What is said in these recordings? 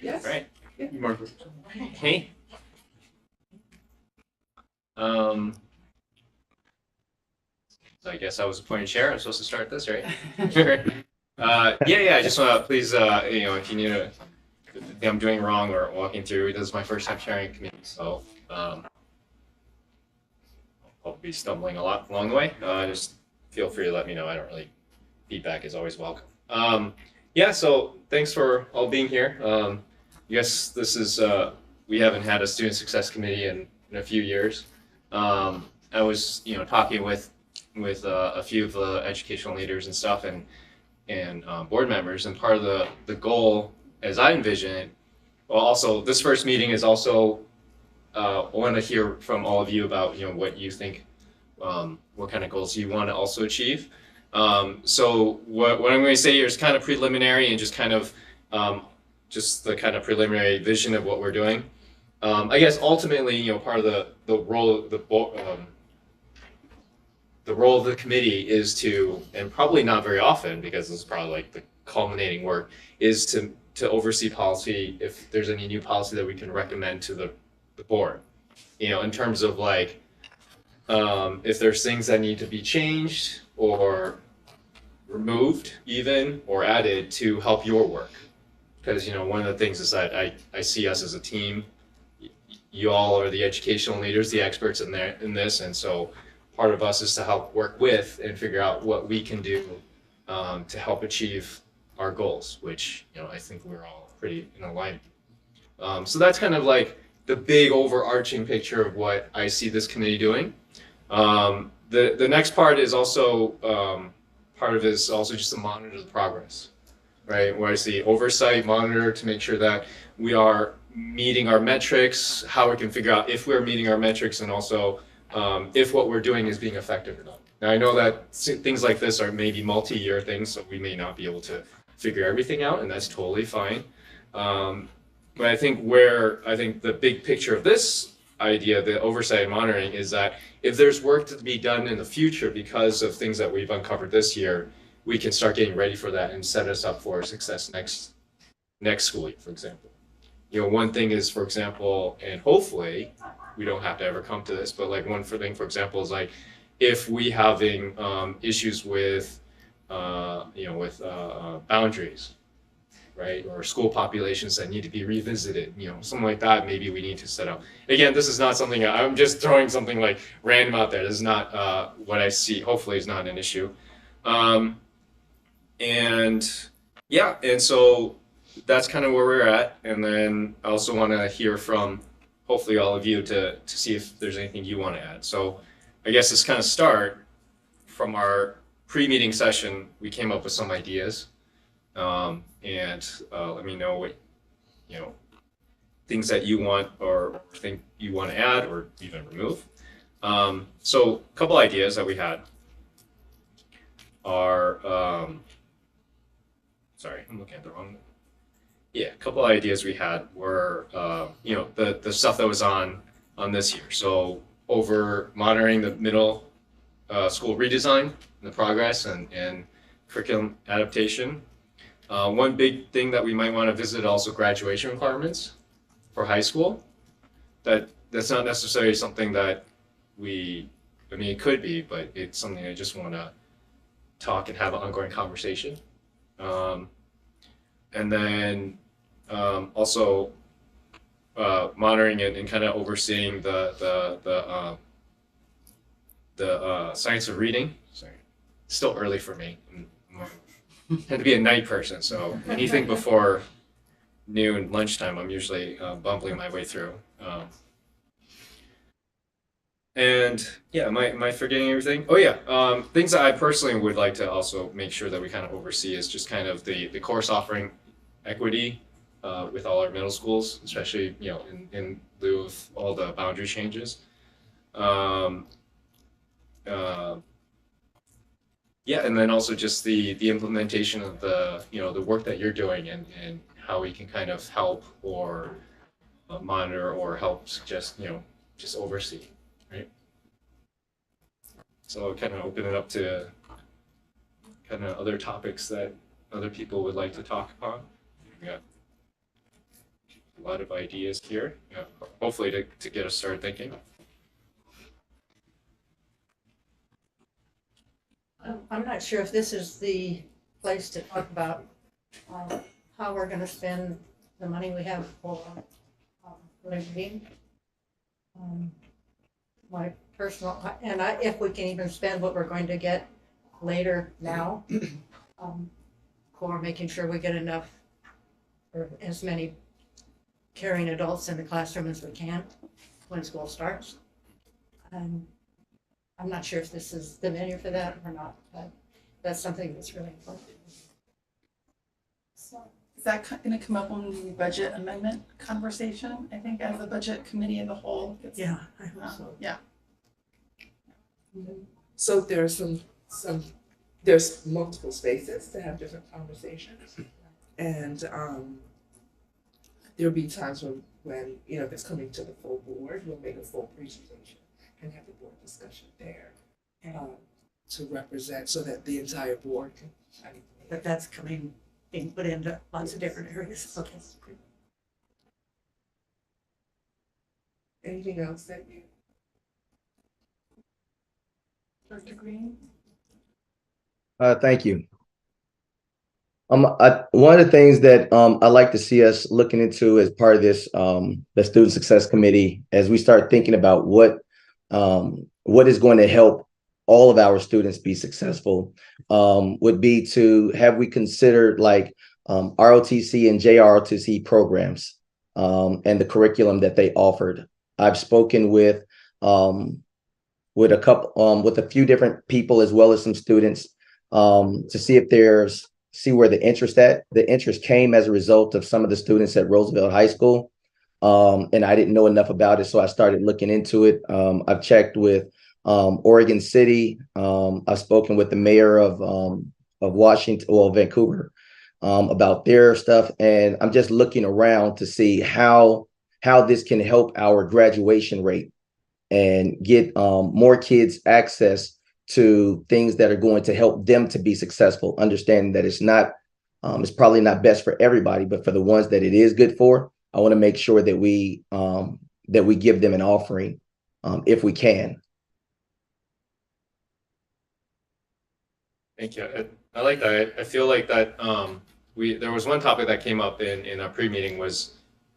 Yes. Right. Yeah. Mark. Hey. Um, so I guess I was appointed chair. I'm supposed to start this, right? Yeah. I just want to please, if you need to, if I'm doing wrong or walking through, this is my first time chairing a committee, so I'll be stumbling a lot along the way. Just feel free to let me know. I don't really, feedback is always welcome. Yeah, so thanks for all being here. Yes, this is, we haven't had a student success committee in a few years. I was, talking with a few of the educational leaders and stuff and board members, and part of the goal, as I envision it, well, also this first meeting is also I want to hear from all of you about what you think, what kind of goals you want to also achieve. So what I'm going to say here is kind of preliminary and just kind of just the kind of preliminary vision of what we're doing. I guess ultimately, part of the role of the role of the committee is to, and probably not very often because this is probably like the culminating work, is to oversee policy if there's any new policy that we can recommend to the board. In terms of like if there's things that need to be changed or removed even or added to help your work. Because one of the things is that I see us as a team. You all are the educational leaders, the experts in this, and so part of us is to help work with and figure out what we can do to help achieve our goals, which I think we're all pretty in alignment. So that's kind of like the big overarching picture of what I see this committee doing. The next part is also part of it is also just to monitor the progress, right? Where I see oversight, monitor to make sure that we are meeting our metrics, how we can figure out if we're meeting our metrics, and also if what we're doing is being effective or not. Now I know that things like this are maybe multi-year things, so we may not be able to figure everything out, and that's totally fine. But I think the big picture of this idea, the oversight and monitoring, is that if there's work to be done in the future because of things that we've uncovered this year, we can start getting ready for that and set us up for success next school year, for example. One thing is, for example, and hopefully we don't have to ever come to this, but like one thing, for example, is like if we having issues with boundaries, right? Or school populations that need to be revisited, something like that. Maybe we need to set up. Again, this is not something, I'm just throwing something like random out there. This is not what I see. Hopefully, is not an issue. And yeah, and so that's kind of where we're at. And then I also want to hear from hopefully all of you to see if there's anything you want to add. So I guess this kind of start from our pre-meeting session. We came up with some ideas. And let me know what things that you want or think you want to add or even remove. So a couple ideas that we had are sorry, I'm looking at the wrong. Yeah, a couple ideas we had were the stuff that was on this year. So over monitoring the middle school redesign, the progress and curriculum adaptation. One big thing that we might want to visit also graduation requirements for high school. That's not necessarily something that it could be, but it's something I just want to talk and have an ongoing conversation. And then also monitoring it and kind of overseeing the science of reading. Sorry, it's still early for me. I tend to be a night person, so anything before noon, lunchtime, I'm usually bumbling my way through. And yeah, am I forgetting everything? Oh yeah, things that I personally would like to also make sure that we kind of oversee is just kind of the course offering equity with all our middle schools, especially in lieu of all the boundary changes. Um, uh, Yeah, and then also just the implementation of the work that you're doing and how we can kind of help or monitor or help suggest just oversee, right? So I'll kind of open it up to kind of other topics that other people would like to talk upon. Yeah. lot of ideas here, hopefully to get us started thinking. I'm not sure if this is the place to talk about how we're gonna spend the money we have for living. My personal, and if we can even spend what we're going to get later now, for making sure we get enough, or as many caring adults in the classroom as we can when school starts. I'm not sure if this is the menu for that or not, but that's something that's really important. So is that going to come up on the budget amendment conversation? I think as the budget committee as a whole. Yeah, I hope so. Yeah. So there's there's multiple spaces to have different conversations. And there'll be times when, you know, if it's coming to the full board, we'll make a full presentation and have the board discussion there to represent so that the entire board can. But that's being put into lots of different areas. Okay. Anything else that you? Dr. Green? Thank you. One of the things that I'd like to see us looking into as part of this, the Student Success Committee, as we start thinking about what is going to help all of our students be successful, would be to have we considered like ROTC and JROTC programs and the curriculum that they offered. I've spoken with a few different people as well as some students to see where the interest came as a result of some of the students at Roosevelt High School. And I didn't know enough about it, so I started looking into it. I've checked with Oregon City. I've spoken with the mayor of Vancouver, about their stuff. And I'm just looking around to see how this can help our graduation rate and get more kids access to things that are going to help them to be successful, understanding that it's probably not best for everybody, but for the ones that it is good for, I want to make sure that we give them an offering if we can. Thank you. I like that. I feel like that there was one topic that came up in our pre-meeting was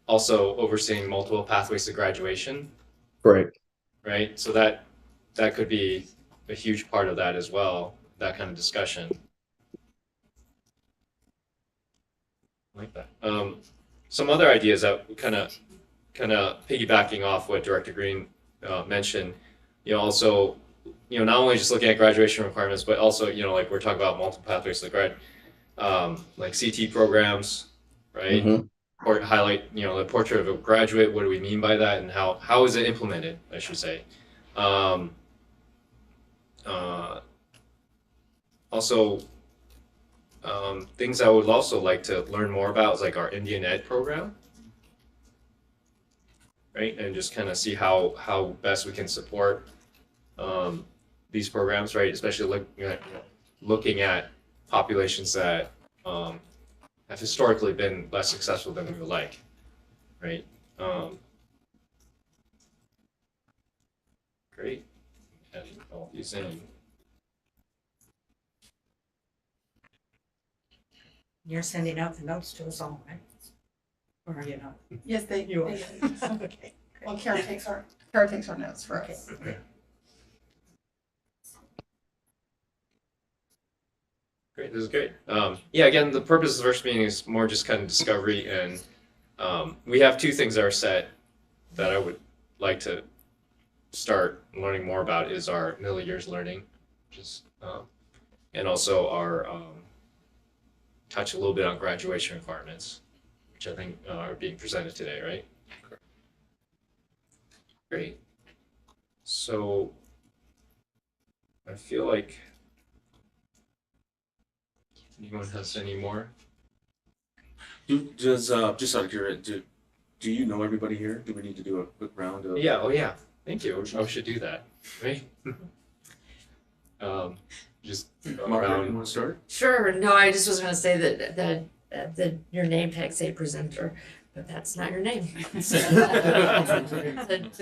also overseeing multiple pathways to graduation. Correct. Right. So that could be a huge part of that as well, that kind of discussion. I like that. Some other ideas that kind of piggybacking off what Director Green mentioned, also, not only just looking at graduation requirements, but also, like we're talking about multiple pathways to grad, like CT programs, right? Mm-hmm. Or highlight, the portrait of a graduate. What do we mean by that, and how is it implemented, I should say. Also, things I would also like to learn more about is like our Indian Ed program, right? And just kind of see how best we can support these programs, right? Especially looking at populations that have historically been less successful than we would like, right? Great. And all these in. You're sending out the notes to us all, right? Or are you not? Yes, You are. they Okay. well, Kara takes our notes for us. Okay. Great, this is great. Again, the purpose of the first meeting is more just kind of discovery, and we have two things that are set that I would like to start learning more about is our middle years learning, and also our touch a little bit on graduation requirements, which I think are being presented today, right? Great. So I feel like anyone has any more? Just out of curiosity, do you know everybody here? Do we need to do a quick round of? Yeah. Oh yeah. Thank you. We should do that. Right. Just Margaret, you want to start? Sure. No, I just was going to say that your name tag say presenter, but that's not your name. To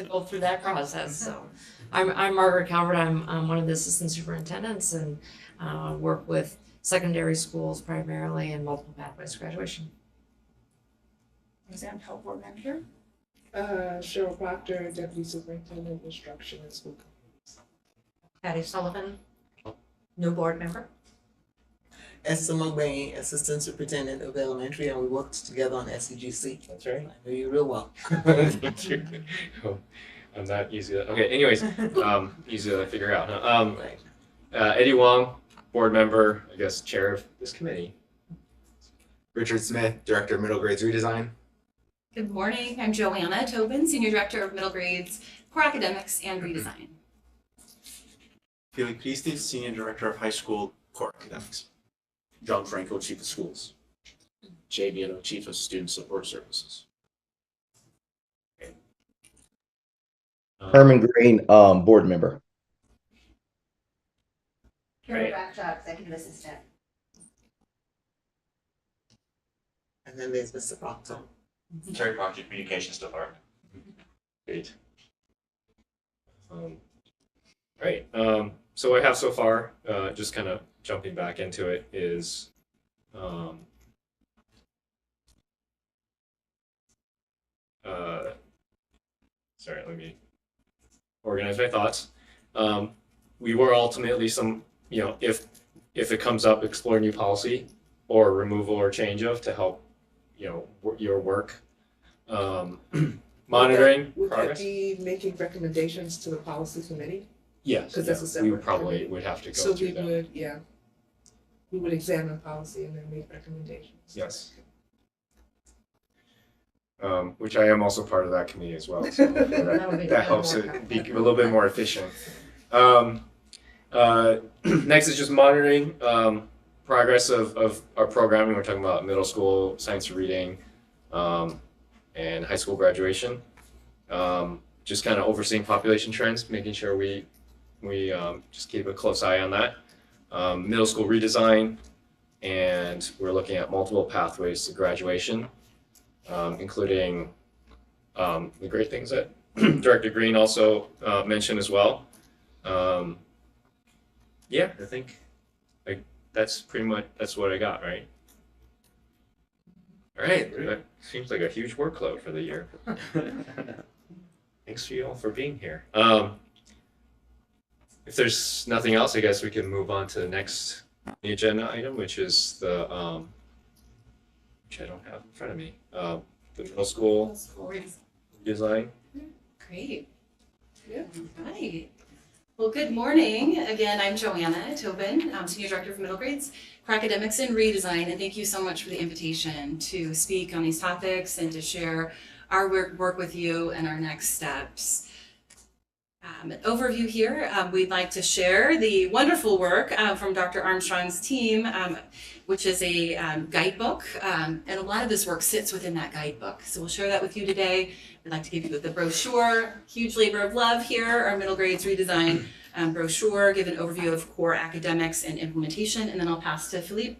go through that process, so. I'm Margaret Calvert, I'm one of the assistant superintendents and work with secondary schools primarily and multiple pathways to graduation. Exam Help Board Manager. Cheryl Proctor, Deputy Superintendent, Instruction and School Committees. Patty Sullivan, new board member. Esther McBain, Assistant Superintendent of Elementary, and we worked together on SEGC. That's right. I know you real well. Thank you. Oh, I'm not easy to, okay, anyways, easy to figure out, huh? Right. Eddie Wong, board member, I guess, chair of this committee. Richard Smith, Director of Middle Grades Redesign. Good morning. I'm Joanna Tobin, Senior Director of Middle Grades, Core Academics, and Redesign. Felix Christie, Senior Director of High School Core Academics. John Franco, Chief of Schools. Jay Viano, Chief of Student Support Services. Herman Green, board member. Right. Bradshaw, Executive Assistant. And then there's Mr. Proctor. Terry Proctor, Communications Department. Great. Right. So what I have so far, just kind of jumping back into it, is sorry, let me organize my thoughts. We were ultimately if it comes up, explore new policy or removal or change of to help, your work. Monitoring Would that progress. be making recommendations to the policy committee? Yes, 'Cause that's a we separate would probably committee. would have to go So through we that. would, yeah. We would examine policy and then make recommendations. Yes. Which I am also part of that committee as well, so hopefully That would be that helps it be a little bit more efficient. Next is just monitoring progress of our programming. We're talking about middle school science reading and high school graduation. Just kind of overseeing population trends, making sure we just keep a close eye on that. Middle school redesign, and we're looking at multiple pathways to graduation, including the great things that Director Green also mentioned as well. Yeah, I think that's pretty much what I got, right? All right, that seems like a huge workload for the year. Thanks to you all for being here. If there's nothing else, I guess we can move on to the next agenda item, which is the which I don't have in front of me. The middle school design. Great. Yeah. Right. Well, good morning. Again, I'm Joanna Tobin, Senior Director of Middle Grades, Core Academics, and Redesign. And thank you so much for the invitation to speak on these topics and to share our work with you and our next steps. An overview here, we'd like to share the wonderful work from Dr. Armstrong's team, which is a guidebook, and a lot of this work sits within that guidebook. So we'll share that with you today. We'd like to give you the brochure, huge labor of love here, our middle grades redesign brochure, give an overview of core academics and implementation, and then I'll pass to Philippe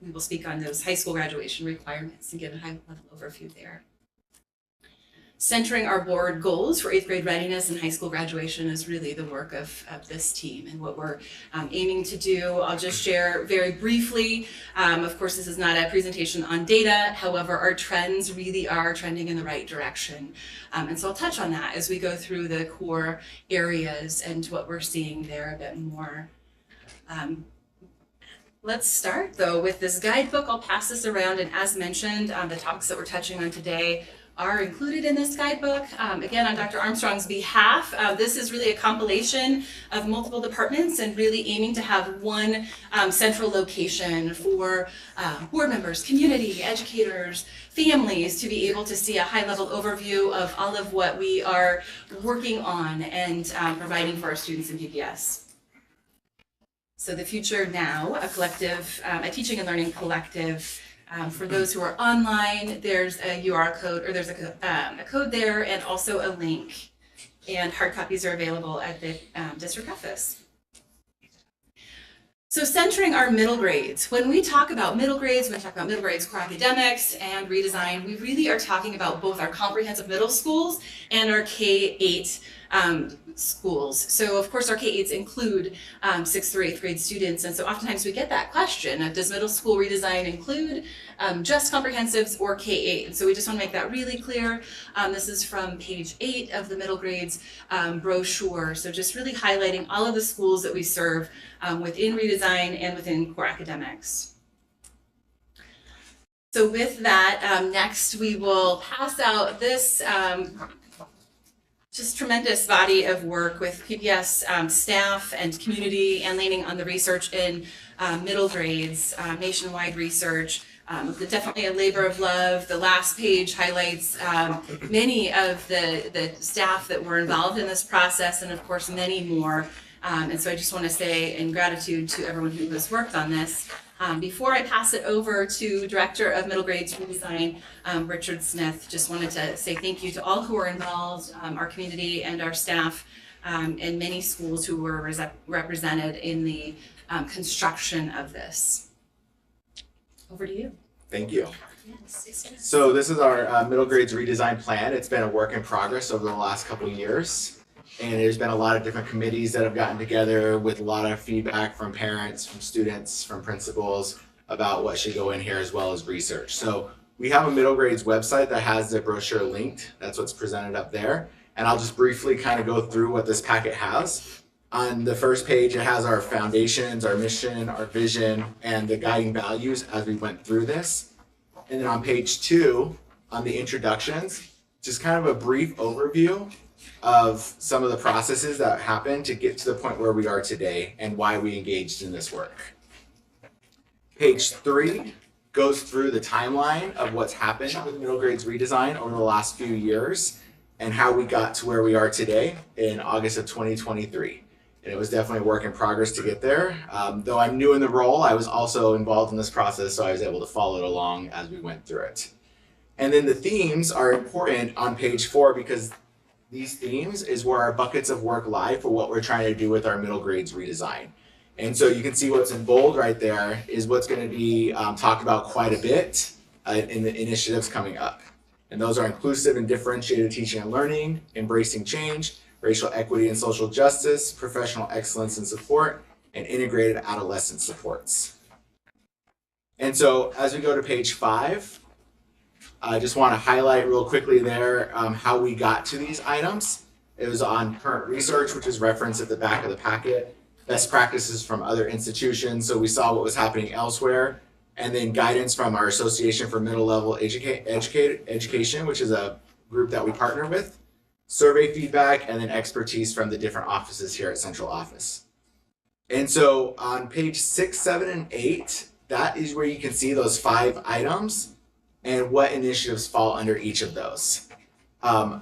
we will speak on those high school graduation requirements and give a high level overview there. Centering our board goals for 8th grade readiness and high school graduation is really the work of this team and what we're aiming to do. I'll just share very briefly. Of course, this is not a presentation on data. However, our trends really are trending in the right direction. And so I'll touch on that as we go through the core areas and what we're seeing there a bit more. Let's start though with this guidebook. I'll pass this around, and as mentioned, the topics that we're touching on today are included in this guidebook. Again, on Dr. Armstrong's behalf, this is really a compilation of multiple departments and really aiming to have one central location for board members, community, educators, families to be able to see a high-level overview of all of what we are working on and providing for our students in PPS. So the Future Now, a collective, a teaching and learning collective. For those who are online, there's a URL code, or there's a code there, and also a link. And hard copies are available at the district office. So centering our middle grades, when we talk about middle grades, when we talk about middle grades core academics and redesign, we really are talking about both our comprehensive middle schools and our K-8 schools. So of course our K-8s include 6th through 8th grade students, and so oftentimes we get that question of does middle school redesign include just comprehensives or K-8? And so we just want to make that really clear. This is from page 8 of the middle grades brochure. So just really highlighting all of the schools that we serve within redesign and within core academics. So with that, next we will pass out this just tremendous body of work with PPS staff and community, and leaning on the research in middle grades, nationwide research. Definitely a labor of love. The last page highlights many of the staff that were involved in this process, and of course many more. And so I just want to say in gratitude to everyone who has worked on this. Before I pass it over to Director of Middle Grades Redesign, Richard Smith, just wanted to say thank you to all who were involved, our community and our staff, and many schools who were represented in the construction of this. Over to you. Thank you. Yes. So this is our middle grades redesign plan. It's been a work in progress over the last couple of years. And there's been a lot of different committees that have gotten together with a lot of feedback from parents, from students, from principals about what should go in here, as well as research. So we have a middle grades website that has the brochure linked. That's what's presented up there. And I'll just briefly kind of go through what this packet has. On the first page, it has our foundations, our mission, our vision, and the guiding values as we went through this. And then on page 2, on the introductions, just kind of a brief overview of some of the processes that happened to get to the point where we are today and why we engaged in this work. Page 3 goes through the timeline of what's happened with middle grades redesign over the last few years and how we got to where we are today in August of 2023. And it was definitely a work in progress to get there. Though I'm new in the role, I was also involved in this process, so I was able to follow it along as we went through it. And then the themes are important on page 4 because these themes is where our buckets of work lie for what we're trying to do with our middle grades redesign. And so you can see what's in bold right there is what's going to be talked about quite a bit in the initiatives coming up. And those are inclusive and differentiated teaching and learning, embracing change, racial equity and social justice, professional excellence and support, and integrated adolescent supports. And so as we go to page 5, I just want to highlight real quickly there how we got to these items. It was on current research, which is referenced at the back of the packet, best practices from other institutions, so we saw what was happening elsewhere, and then guidance from our Association for Middle Level Education, which is a group that we partner with, survey feedback, and then expertise from the different offices here at Central Office. And so on page 6, 7, and 8, that is where you can see those 5 items and what initiatives fall under each of those. I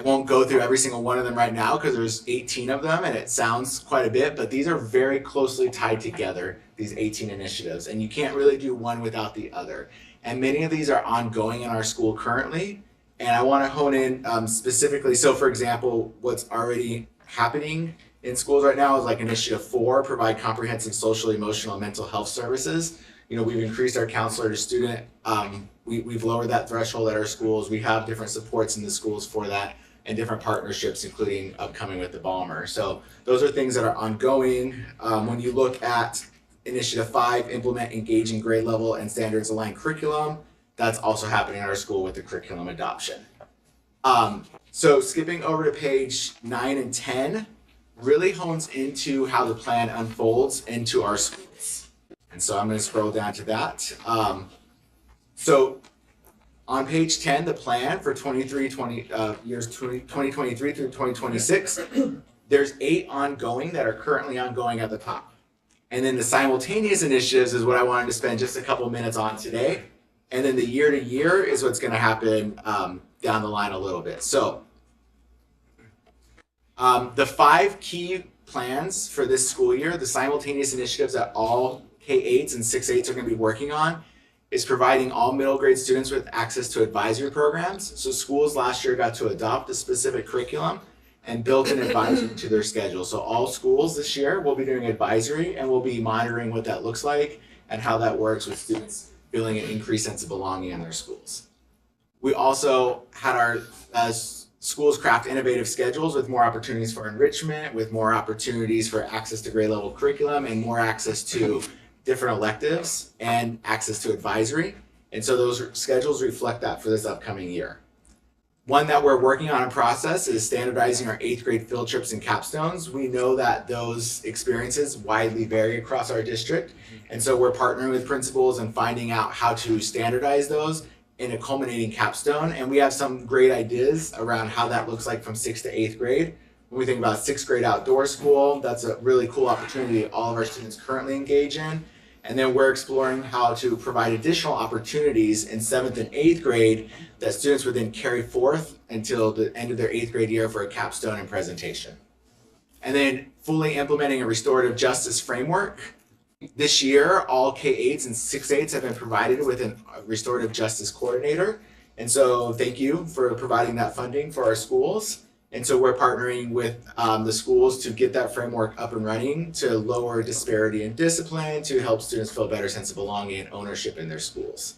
won't go through every single one of them right now because there's 18 of them and it sounds quite a bit, but these are very closely tied together, these 18 initiatives, and you can't really do one without the other. And many of these are ongoing in our school currently, and I want to hone in specifically. So for example, what's already happening in schools right now is like Initiative 4, provide comprehensive social, emotional, and mental health services. You know, we've increased our counselor to student. We've lowered that threshold at our schools. We have different supports in the schools for that and different partnerships, including upcoming with the Balmer. So those are things that are ongoing. When you look at Initiative 5, implement engaging grade level and standards aligned curriculum, that's also happening at our school with the curriculum adoption. So skipping over to page 9 and 10 really hones into how the plan unfolds into our schools. And so I'm going to scroll down to that. So on page 10, the plan for years 2023 through 2026, there's 8 ongoing that are currently ongoing at the top. And then the simultaneous initiatives is what I wanted to spend just a couple minutes on today. And then the year to year is what's going to happen down the line a little bit. So the 5 key plans for this school year, the simultaneous initiatives that all K-8s and 6-8s are going to be working on, is providing all middle grade students with access to advisory programs. So schools last year got to adopt a specific curriculum and built an advisory to their schedule. So all schools this year will be doing advisory, and we'll be monitoring what that looks like and how that works with students feeling an increased sense of belonging in their schools. We also had our schools craft innovative schedules with more opportunities for enrichment, with more opportunities for access to grade level curriculum, and more access to different electives and access to advisory. And so those schedules reflect that for this upcoming year. One that we're working on in process is standardizing our 8th grade field trips and capstones. We know that those experiences widely vary across our district. And so we're partnering with principals and finding out how to standardize those in a culminating capstone. And we have some great ideas around how that looks like from 6th to 8th grade. When we think about 6th grade outdoor school, that's a really cool opportunity all of our students currently engage in. And then we're exploring how to provide additional opportunities in 7th and 8th grade that students would then carry forth until the end of their 8th grade year for a capstone and presentation. And then fully implementing a restorative justice framework. This year, all K-8s and 6-8s have been provided with a restorative justice coordinator. And so thank you for providing that funding for our schools. And so we're partnering with the schools to get that framework up and running to lower disparity in discipline, to help students feel a better sense of belonging and ownership in their schools.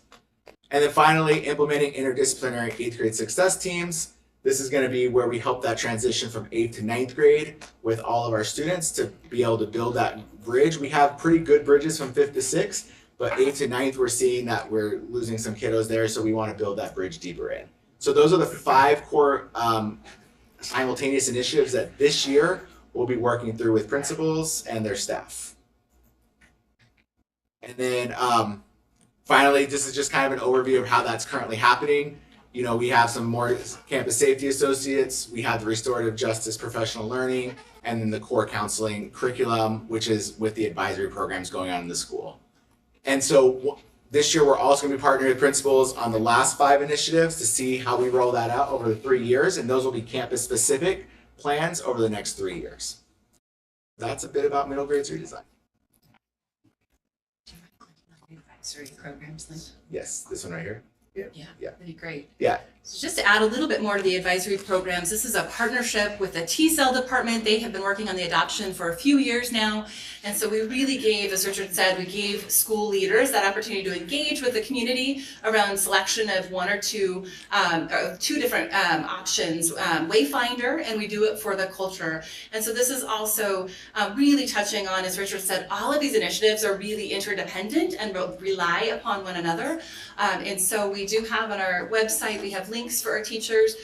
And then finally, implementing interdisciplinary 8th grade success teams. This is going to be where we help that transition from 8th to 9th grade with all of our students to be able to build that bridge. We have pretty good bridges from 5th to 6th, but 8th to 9th, we're seeing that we're losing some kiddos there, so we want to build that bridge deeper in. So those are the 5 core simultaneous initiatives that this year we'll be working through with principals and their staff. And then finally, this is just kind of an overview of how that's currently happening. You know, we have some more campus safety associates, we have the restorative justice professional learning, and then the core counseling curriculum, which is with the advisory programs going on in the school. And so this year, we're also going to be partnering with principals on the last 5 initiatives to see how we roll that out over the 3 years, and those will be campus-specific plans over the next 3 years. That's a bit about middle grades redesign. Advisory programs, Lynn? Yes, this one right here. Yeah, that'd be great. Yeah. So just to add a little bit more to the advisory programs, this is a partnership with the T-Cell department. They have been working on the adoption for a few years now. And so we really gave, as Richard said, we gave school leaders that opportunity to engage with the community around selection of 1 or 2, 2 different options, Wayfinder, and we do it for the culture. And so this is also really touching on, as Richard said, all of these initiatives are really interdependent and rely upon one another. And so we do have on our website, we have links for our teachers.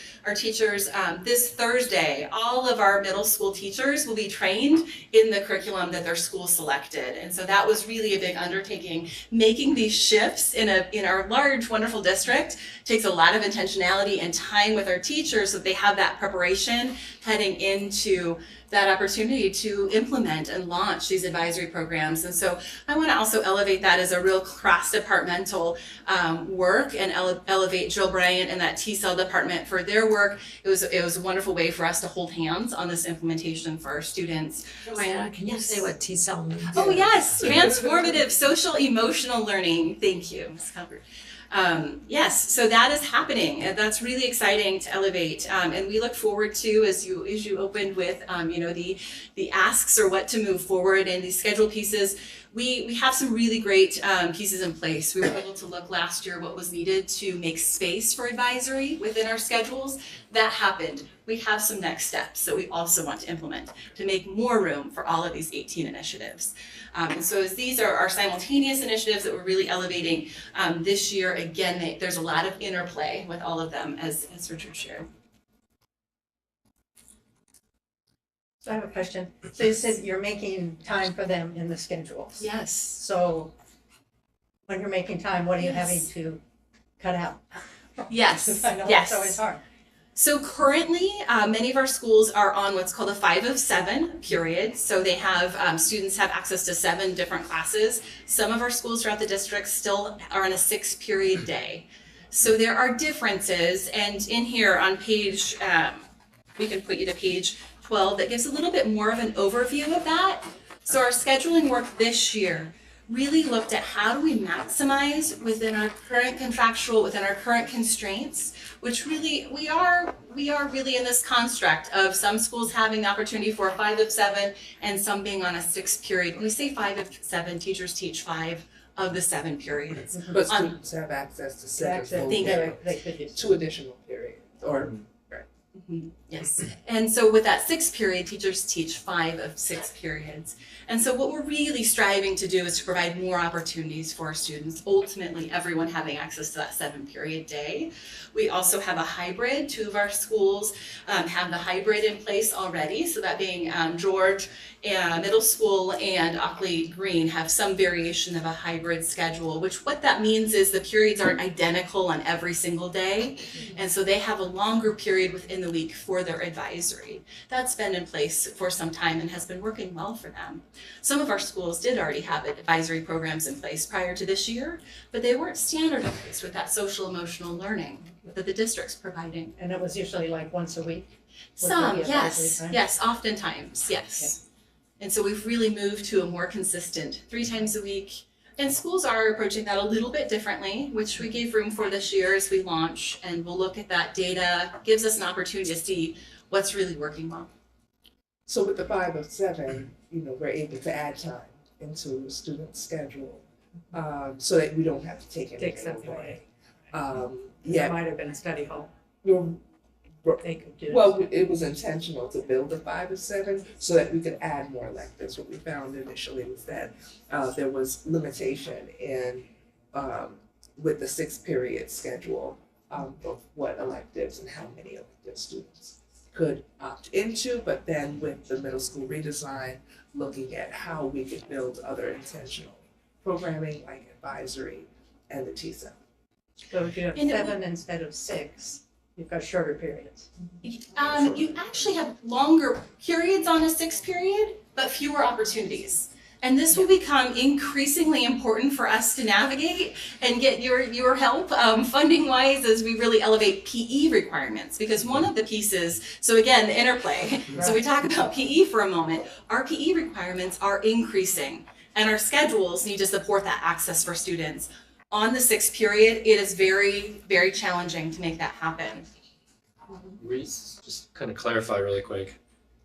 This Thursday, all of our middle school teachers will be trained in the curriculum that their school selected. And so that was really a big undertaking. Making these shifts in our large, wonderful district takes a lot of intentionality and time with our teachers so that they have that preparation heading into that opportunity to implement and launch these advisory programs. And so I want to also elevate that as a real cross-departmental work and elevate Jill Bryant and that T-Cell department for their work. It was a wonderful way for us to hold hands on this implementation for our students. Joanna, can you say what T-Cell means? Oh yes, transformative social emotional learning. Thank you, Ms. Calvert. Yes, so that is happening, and that's really exciting to elevate. And we look forward to, as you opened with, the asks or what to move forward and these schedule pieces. We have some really great pieces in place. We were able to look last year what was needed to make space for advisory within our schedules. That happened. We have some next steps that we also want to implement to make more room for all of these 18 initiatives. And so as these are our simultaneous initiatives that we're really elevating this year, again, there's a lot of interplay with all of them, as Richard shared. So I have a question. So you said you're making time for them in the schedules. Yes. So when you're making time, what are you having to cut out? Yes. I know yes. it's always hard. So currently, many of our schools are on what's called a 5 of 7 period. So they have, students have access to 7 different classes. Some of our schools throughout the district still are on a 6 period day. So there are differences, and in here on page, we can put you to page 12, that gives a little bit more of an overview of that. So our scheduling work this year really looked at how do we maximize within our current contractual, within our current constraints, which really, we are really in this construct of some schools having the opportunity for a 5 of 7 and some being on a 6 period. When we say 5 of 7, teachers teach 5 of the 7 periods. But students have access to 7 full Thank you. periods, They could do. 2 additional periods, or Yes, and so with that 6 period, teachers teach 5 of 6 periods. And so what we're really striving to do is to provide more opportunities for our students, ultimately everyone having access to that 7 period day. We also have a hybrid. 2 of our schools have the hybrid in place already, so that being George Middle School and Ockley Green have some variation of a hybrid schedule, which what that means is the periods aren't identical on every single day, and so they have a longer period within the week for their advisory. That's been in place for some time and has been working well for them. Some of our schools did already have advisory programs in place prior to this year, but they weren't standardized with that social emotional learning that the district's providing. And it was usually like once a week? Would Some, there be yes, advisory time? yes, oftentimes, yes. And so we've really moved to a more consistent 3 times a week. And schools are approaching that a little bit differently, which we gave room for this year as we launch, and we'll look at that data, gives us an opportunity to see what's really working well. so with the 5 of 7, we're able to add time into a student's schedule, so that we don't have to take Take anything something away. There Yeah, might have been a study hall. we're- They could do. well, it was intentional to build a 5 of 7 so that we could add more electives. What we found initially was that there was limitation in with the 6 period schedule of what electives and how many elective students could opt into. But then with the middle school redesign, looking at how we could build other intentional programming like advisory and the TSEP. So if you have And it 7 instead of 6, you've got shorter periods. You actually have longer periods on a 6 period, but fewer opportunities. And this will become increasingly important for us to navigate and get your help funding wise as we really elevate PE requirements. Because one of the pieces, so again, the interplay. So we talk about PE for a moment. Our PE requirements are increasing and our schedules need to support that access for students. On the 6 period, it is very, very challenging to make that happen. Reese, just kind of clarify really quick.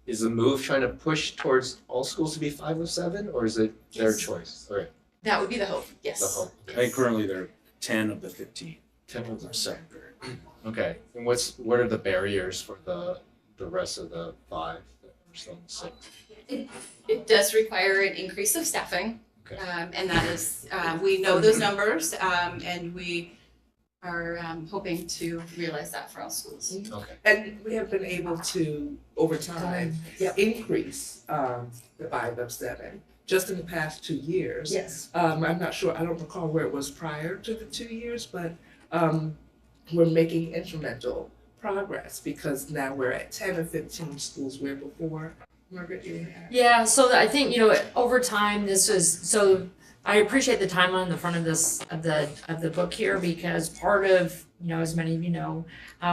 Is the move trying to push towards all schools to be 5 of 7, or is it their Yes. choice? All right, That would be the hope, yes. the hope. I think currently they're 10 of the 15. 10 of Or 7 period. Okay, and what are the barriers for the rest of the 5 that are still in 6? It does require an increase of staffing. Okay. And that is, we know those numbers, and we are hoping to realize that for all schools. Okay. And we have been able to, over time, increase the 5 of 7 just in the past 2 years. Yes. I'm not sure, I don't recall where it was prior to the 2 years, but we're making incremental progress because now we're at 10 or 15 schools where before, Margaret, you had. Yeah, so I think, over time, this is, so I appreciate the timeline on the front of this, of the book here, because part of, as many of you know,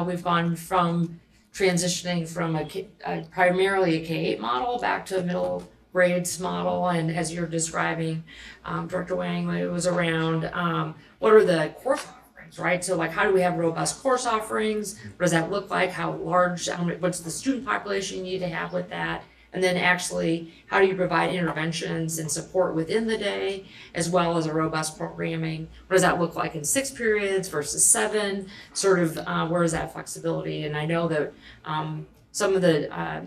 we've gone from transitioning from primarily a K-8 model back to a middle grades model, and as you're describing, Director Wang, it was around, what are the course offerings, right? So like, how do we have robust course offerings? What does that look like? How large, what's the student population you need to have with that? And then actually, how do you provide interventions and support within the day, as well as a robust programming? What does that look like in 6 periods versus 7? Sort of, where is that flexibility? And I know that some of the,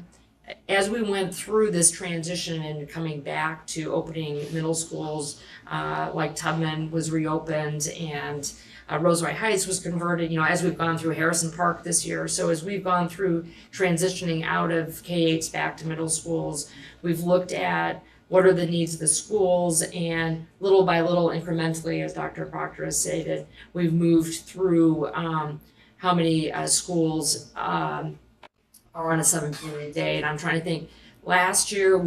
as we went through this transition and coming back to opening middle schools, like Tubman was reopened and Roseway Heights was converted, as we've gone through Harrison Park this year. So as we've gone through transitioning out of K-8s back to middle schools, we've looked at what are the needs of the schools, and little by little, incrementally, as Dr. Proctor has stated, we've moved through how many schools are on a 7-period day. And I'm trying to think, last year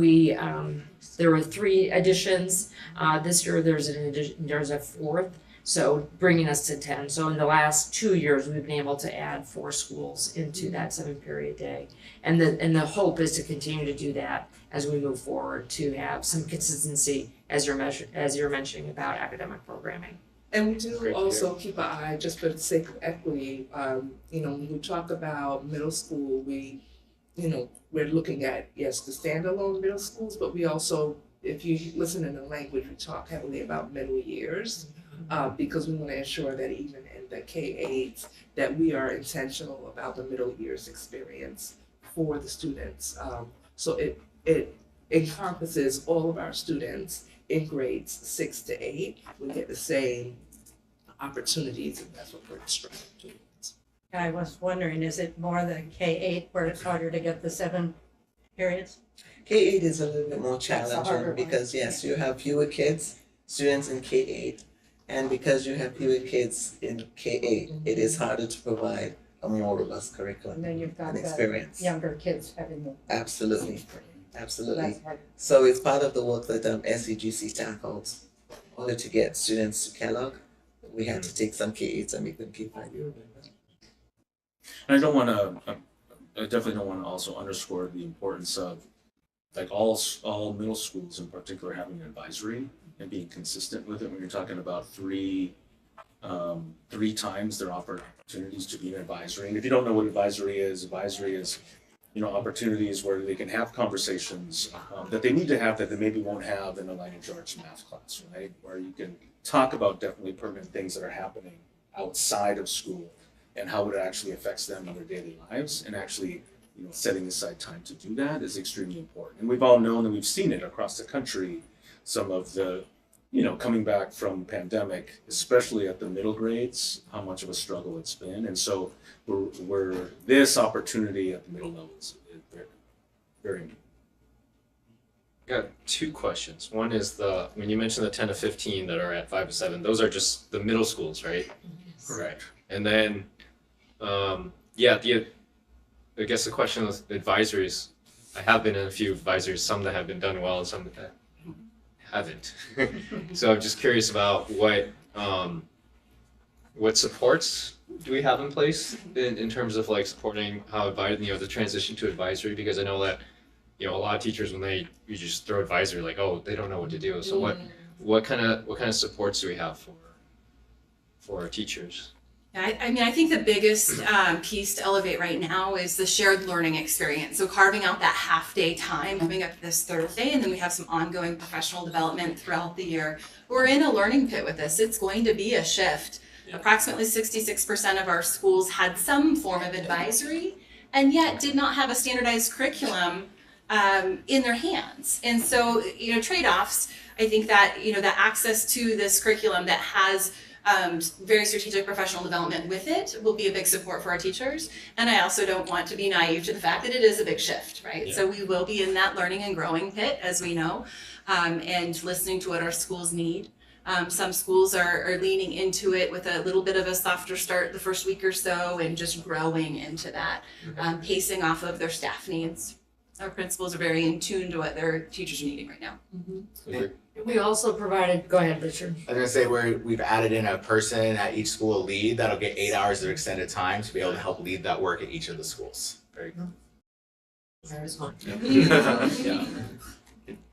there were 3 additions. This year there's a 4th. So bringing us to 10. So in the last 2 years, we've been able to add 4 schools into that 7-period day. And the hope is to continue to do that as we move forward to have some consistency as you're mentioning about academic programming. And we do Great to also keep an eye, just for the sake of equity, when we talk about middle school, we're looking at, yes, the standalone middle schools, but we also, if you listen in the language, we talk heavily about middle years, because we want to ensure that even in the K-8s, that we are intentional about the middle years experience for the students. So it encompasses all of our students in grades 6 to 8. We get the same opportunities, and that's what we're striving to. I was wondering, is it more the K-8 where it's harder to get the 7 periods? K-8 is a little bit more That's a harder challenging one. because yes, you have fewer students in K-8, and because you have fewer kids in K-8, it is harder to provide a more robust curriculum And then you've got and the experience. younger kids having the. Absolutely, So absolutely. that's hard. So it's part of the work that SEGC tackles. In order to get students to Kellogg, we had to take some K-8s and make them K-5 year. And I definitely don't want to also underscore the importance of like all middle schools in particular having an advisory and being consistent with it. When you're talking about three times their opportunities to be an advisory. And if you don't know what advisory is opportunities where they can have conversations that they need to have that they maybe won't have in a language arts math class, right? Where you can talk about definitely pertinent things that are happening outside of school and how it actually affects them in their daily lives, and actually setting aside time to do that is extremely important. And we've all known and we've seen it across the country, some of the coming back from pandemic, especially at the middle grades, how much of a struggle it's been. And so we're this opportunity at the middle levels is very, very important. I got 2 questions. One is when you mentioned the 10 to 15 that are at 5 to 7, those are just the middle schools, right? Correct. And then, I guess the question with advisories, I have been in a few advisories, some that have been done well and some that haven't. So I'm just curious about what supports do we have in place in terms of like supporting how the transition to advisory, because I know that a lot of teachers when you just throw advisory like, oh, they don't know what to do. So what kind of supports do we have for our teachers? I think the biggest piece to elevate right now is the shared learning experience. So carving out that half-day time coming up this Thursday, and then we have some ongoing professional development throughout the year. We're in a learning pit with this. It's going to be a shift. Yeah. Approximately 66% of our schools had some form of advisory, and yet did not have a standardized curriculum in their hands. And so, trade-offs, I think that, that access to this curriculum that has very strategic professional development with it will be a big support for our teachers. And I also don't want to be naive to the fact that it is a big shift, right? Yeah. So we will be in that learning and growing pit, as we know, and listening to what our schools need. Some schools are leaning into it with a little bit of a softer start the first week or so and just growing into that, pacing off of their staff needs. Our principals are very in tune to what their teachers are needing right now. Mm-hmm. We also provided, go ahead, Richard. I was gonna say we've added in a person at each school lead that'll get 8 hours of extended time to be able to help lead that work at each of the schools. Very cool. Very smart. Yeah.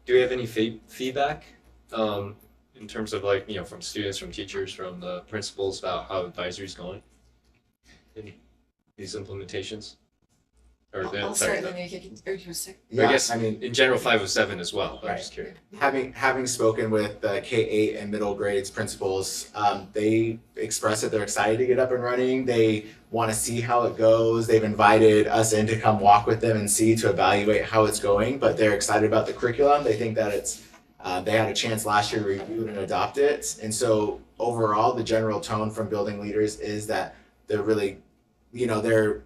Do we have any feedback in terms of from students, from teachers, from the principals about how advisory is going in these implementations? I'll start and then maybe you can stick. I guess in general 507 as well, but I'm just curious. Having spoken with the K-8 and middle grades principals, they expressed that they're excited to get up and running. They want to see how it goes. They've invited us in to come walk with them and to evaluate how it's going, but they're excited about the curriculum. They think that it's they had a chance last year to review it and adopt it. And so overall, the general tone from building leaders is that they're really, they're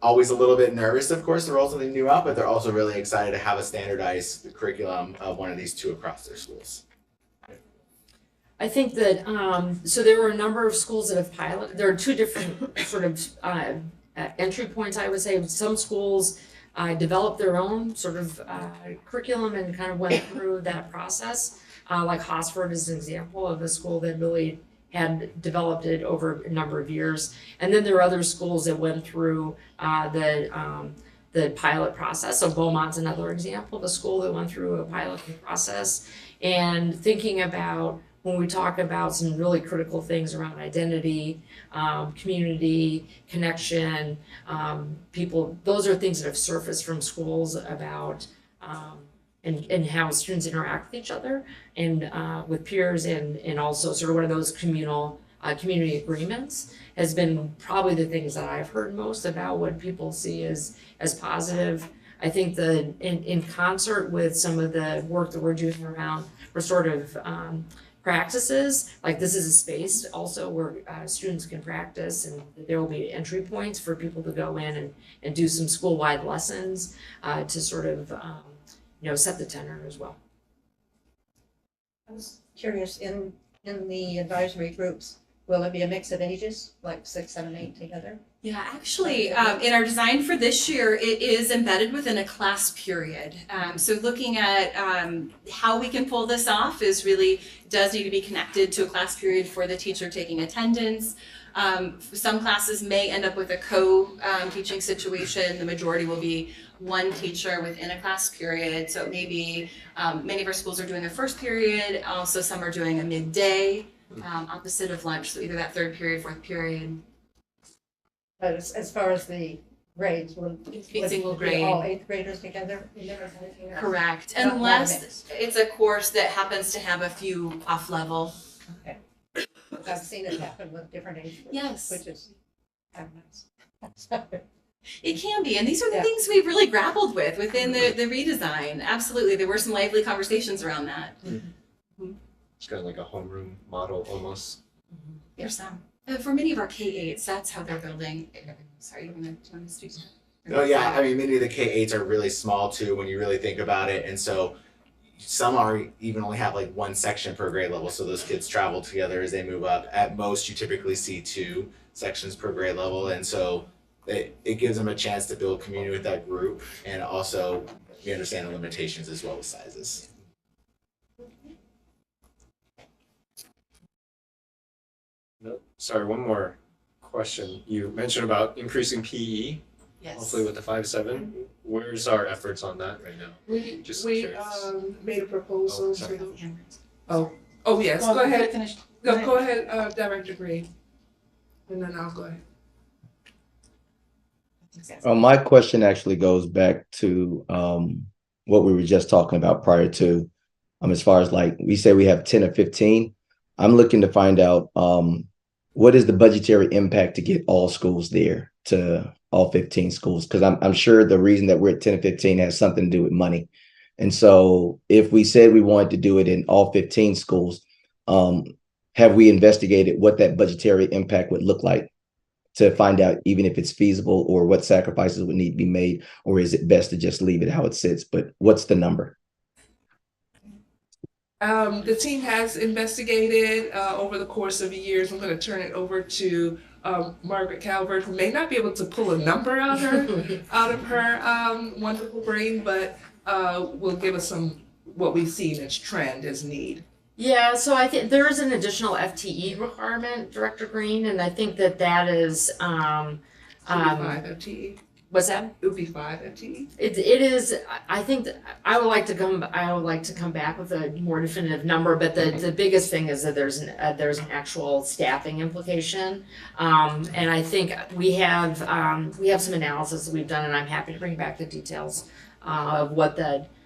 always a little bit nervous, of course, to roll something new out, but they're also really excited to have a standardized curriculum of one of these 2 across their schools. I think that, so there were a number of schools that have piloted, there are 2 different sort of entry points, I would say. Some schools developed their own sort of curriculum and kind of went through that process. Like Hosford is an example of a school that really had developed it over a number of years. And then there are other schools that went through the the pilot process. So Beaumont's another example of a school that went through a pilot process, and thinking about when we talk about some really critical things around identity, community, connection, people, those are things that have surfaced from schools about and how students interact with each other and with peers, and also sort of one of those community agreements has been probably the things that I've heard most about what people see as positive. I think in concert with some of the work that we're doing around restorative practices, like this is a space also where students can practice, and there will be entry points for people to go in and do some school-wide lessons to sort of set the tenor as well. I was curious, in the advisory groups, will it be a mix of ages, like 6, 7, 8 together? Yeah, actually, in our design for this year, it is embedded within a class period. So looking at how we can pull this off does need to be connected to a class period for the teacher taking attendance. Some classes may end up with a co-teaching situation. The majority will be one teacher within a class period. So maybe many of our schools are doing a first period. Also, some are doing a midday opposite of lunch. So either that third period, fourth period. But as far as the grades, would Single be grade. all 8th graders together? Correct, Not unless it's a course that happens to have a few off level. Okay. I've seen it happen with different age groups. Yes. Which is kind of nice. It can be, and these are the Yeah. things we've really grappled with within the redesign. Absolutely, there were some lively conversations around that. It's kind of like a homeroom model almost. There's some. For many of our K-8s, that's how they're building. Sorry, you want to speak to that? Oh yeah, I mean, many of the K-8s are really small too when you really think about it, and so some are even only have like one section per grade level, so those kids travel together as they move up. At most, you typically see 2 sections per grade level, and so it gives them a chance to build community with that group, and also we understand the limitations as well with sizes. Sorry, one more question. You mentioned about increasing PE, Yes. hopefully with the 5-7. Where's our efforts on that right now? We curious. made a proposal Oh, for sorry. the. Oh yes, Well, go ahead. finish. Go ahead, Director Green. And then I'll go ahead. My question actually goes back to what we were just talking about prior to, as far as like we say we have 10 or 15. I'm looking to find out what is the budgetary impact to get all schools there, to all 15 schools, because I'm sure the reason that we're at 10 or 15 has something to do with money. And so if we said we wanted to do it in all 15 schools, have we investigated what that budgetary impact would look like, to find out even if it's feasible or what sacrifices would need to be made, or is it best to just leave it how it sits? But what's the number? The team has investigated over the course of years. I'm going to turn it over to Margaret Calvert, who may not be able to pull a number out of her wonderful brain, but will give us what we've seen as trend, as need. Yeah, so I think there is an additional FTE requirement, Director Green, and I think that is 5 FTE. what's that? It would be 5 FTE. It is. I think that I would like to come back with a more definitive number, but the biggest thing is that there's an actual staffing implication, and I think we have some analysis that we've done, and I'm happy to bring back the details of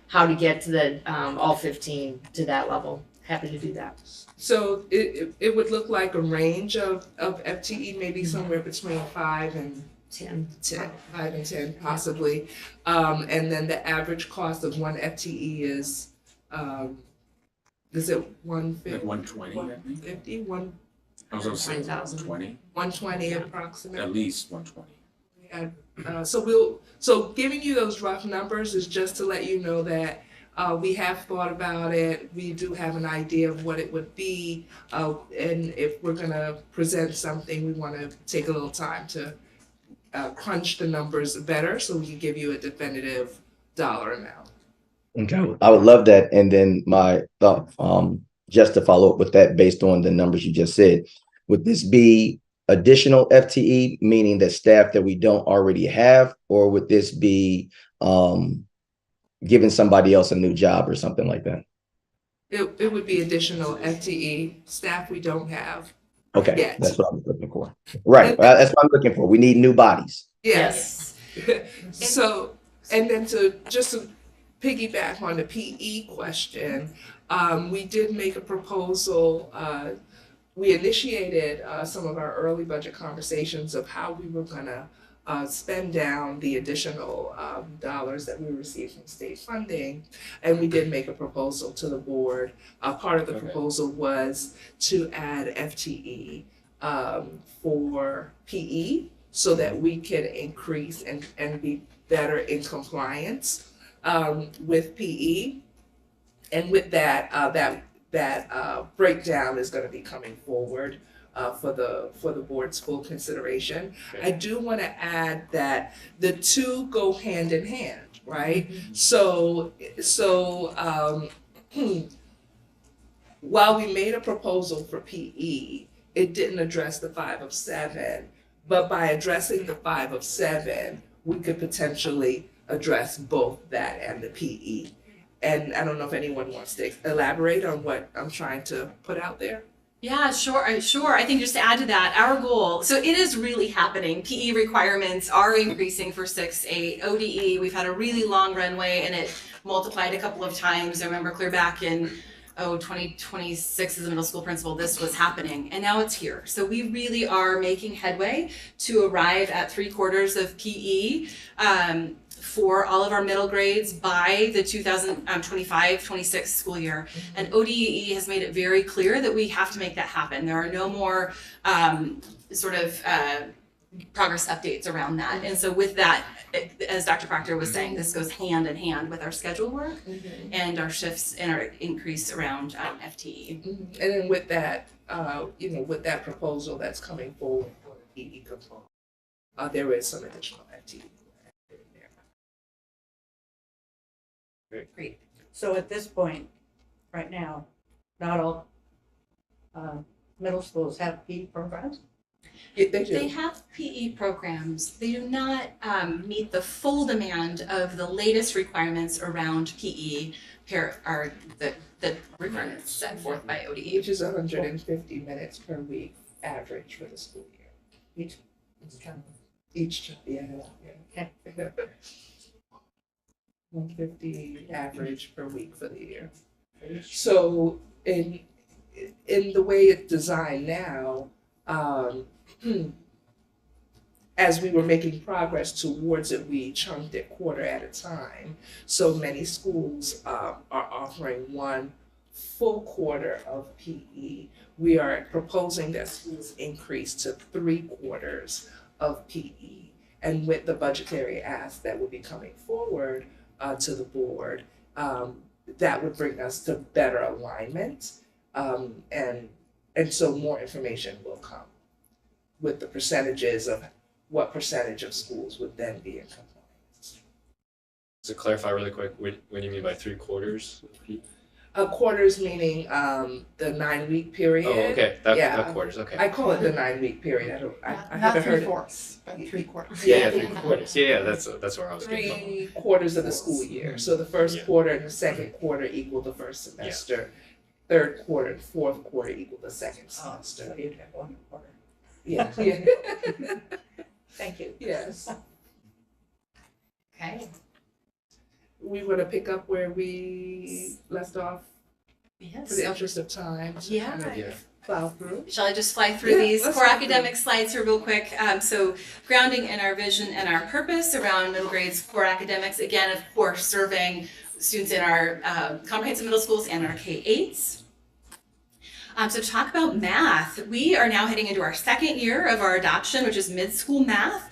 how to get to the all 15 to that level. Happy to do that. So it would look like a range of FTE, maybe somewhere between 5 and 10, 5 and 10 possibly. And then the average cost of one FTE is it 150? Like 120, I think. 150, I was gonna say 20,000. 120, 120 approximately. at least 120. And so giving you those rough numbers is just to let you know that we have thought about it. We do have an idea of what it would be, and if we're gonna present something, we want to take a little time to crunch the numbers better, so we can give you a definitive dollar amount. Okay, I would love that. And then my thought, just to follow up with that, based on the numbers you just said, would this be additional FTE, meaning that staff that we don't already have, or would this be giving somebody else a new job or something like that? It would be additional FTE staff we don't have. Okay, yet. that's what I was looking for. Right, that's what I'm looking for. We need new bodies. Yes. So, and then to piggyback on the PE question, we did make a proposal. We initiated some of our early budget conversations of how we were gonna spend down the additional dollars that we received from state funding, and we did make a proposal to the board. Part of the proposal was to add FTE for PE so that we could increase and be better in compliance with PE. And with that, that breakdown is going to be coming forward for the board's full consideration. Okay. I do want to add that the two go hand in hand, right? So while we made a proposal for PE, it didn't address the 5 of 7, but by addressing the 5 of 7, we could potentially address both that and the PE. And I don't know if anyone wants to elaborate on what I'm trying to put out there. Yeah, sure. I think just to add to that, our goal, so it is really happening. PE requirements are increasing for 6-8. ODE, we've had a really long runway and it multiplied a couple of times. I remember clear back in 2026 as a middle school principal, this was happening, and now it's here. So we really are making headway to arrive at 3/4 of PE for all of our middle grades by the 2025-26 school year. And ODE has made it very clear that we have to make that happen. There are no more progress updates around that. And so with that, as Dr. Proctor was saying, this goes hand in hand with our schedule work and our shifts and our increase around FTE. And then with that, with that proposal that's coming forward for the PE component, there is some additional FTE. Great. So at this point, right now, not all middle schools have PE programs? Yeah, they do. They have PE programs. They do not meet the full demand of the latest requirements around PE, the requirements set forth by ODE. Which is 150 minutes per week average for the school year. Each, yeah. Okay. 150 average per week for the year. So in the way it's designed now, as we were making progress towards it, we chunked it quarter at a time. So many schools are offering one full quarter of PE. We are proposing that schools increase to 3/4 of PE. And with the budgetary ask that will be coming forward to the board, that would bring us to better alignment. And so more information will come with the percentages of what percentage of schools would then be in compliance. To clarify really quick, what do you mean by 3/4? Quarters meaning the 9-week period. Oh, okay. That Yeah. quarters. Okay. I call it the 9-week period. I Not haven't heard it. 3/4, but 3/4. Yeah, 3/4. Yeah, that's where I was getting from. 3/4 of the school year. So the first Yeah. quarter and the second quarter equal the first semester. Third quarter and fourth quarter equal the second semester. So you'd have 1 quarter. Yeah. Thank you. Yes. Okay. We want to pick up where we left off for Yes. the interest of time. to Yeah. kind of Yeah. plow through. Shall I just fly through Yeah, these let's core go academic slides here real quick? So grounding in our vision and our purpose around middle grades core academics, again, of course, serving students in our comprehensive middle schools and our K-8s. So to talk about math, we are now heading into our second year of our adoption, which is mid-school math.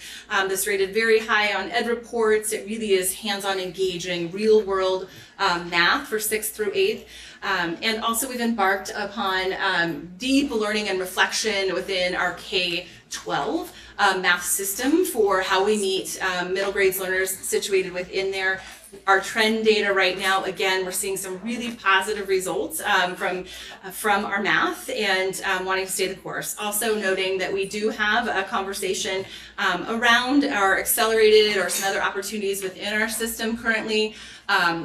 This rated very high on Ed Reports. It really is hands-on engaging, real-world math for 6th through 8th. And also we've embarked upon deep learning and reflection within our K-12 math system for how we meet middle grades learners situated within there our trend data right now, again, we're seeing some really positive results from our math and wanting to stay the course. Also noting that we do have a conversation around our accelerated or some other opportunities within our system currently,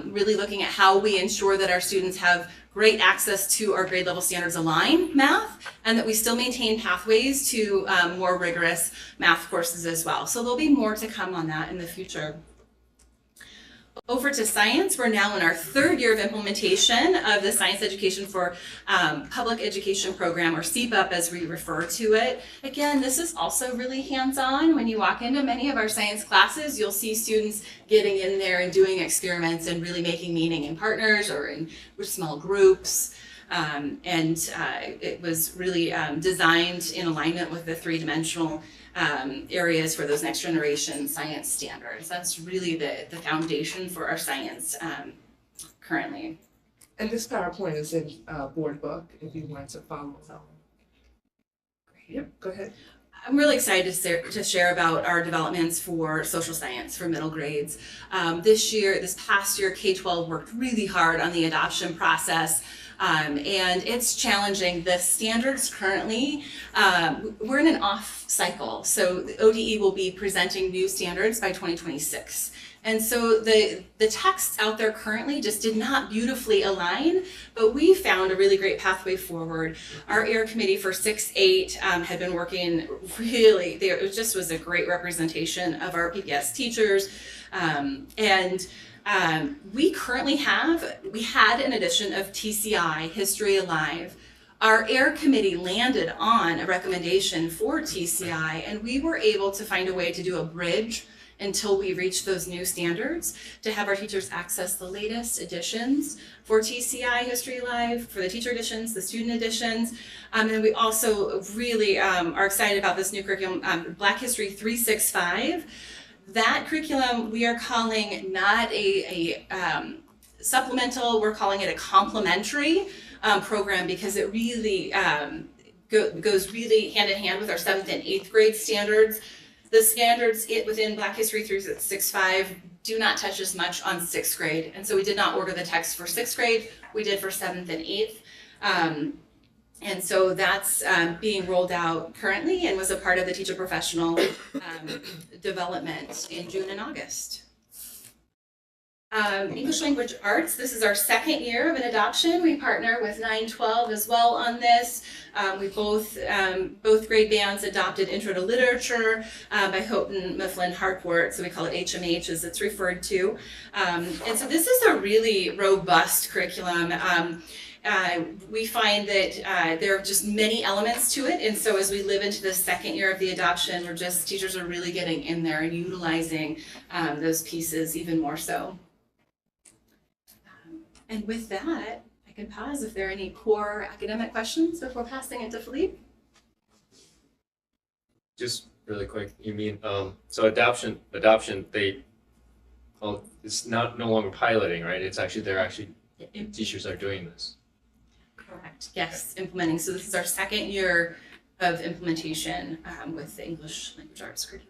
really looking at how we ensure that our students have great access to our grade level standards aligned math, and that we still maintain pathways to more rigorous math courses as well. So there'll be more to come on that in the future. Over to science, we're now in our third year of implementation of the Science Education for Public Education Program, or CPUP as we refer to it. Again, this is also really hands-on. When you walk into many of our science classes, you'll see students getting in there and doing experiments and really making meaning in partners or in small groups. It was really designed in alignment with the three-dimensional areas for those next generation science standards. That's really the foundation for our science currently. And this PowerPoint is in board book if you want to follow along. Yep, go ahead. I'm really excited to share about our developments for social science for middle grades. This past year, K-12 worked really hard on the adoption process. And it's challenging. The standards currently, we're in an off cycle. So the ODE will be presenting new standards by 2026. And so the texts out there currently just did not beautifully align, but we found a really great pathway forward. Our AIR committee for 6-8 had been working really, it just was a great representation of our PPS teachers. We currently had an edition of TCI, History Alive. Our AIR committee landed on a recommendation for TCI, and we were able to find a way to do a bridge until we reach those new standards to have our teachers access the latest editions for TCI, History Alive, for the teacher editions, the student editions. And we also really are excited about this new curriculum, Black History 365. That curriculum we are calling not a supplemental, we're calling it a complementary program, because it really goes really hand in hand with our 7th and 8th grade standards. The standards within Black History 365 do not touch as much on 6th grade, and so we did not order the text for 6th grade, we did for 7th and 8th. And so that's being rolled out currently and was a part of the teacher professional development in June and August. English Language Arts, this is our 2nd year of an adoption. We partner with 912 as well on this. We both grade bands adopted Intro to Literature by Houghton Mifflin Harcourt, so we call it HMH as it's referred to. And so this is a really robust curriculum. We find that there are just many elements to it, and so as we live into the 2nd year of the adoption, teachers are really getting in there and utilizing those pieces even more so. And with that, I can pause if there are any core academic questions before passing it to Philippe. Just really quick, you mean, so adoption, it's no longer piloting, right? It's actually, teachers are doing this. Correct, yes, implementing. So this is our 2nd year of implementation with the English Language Arts curriculum.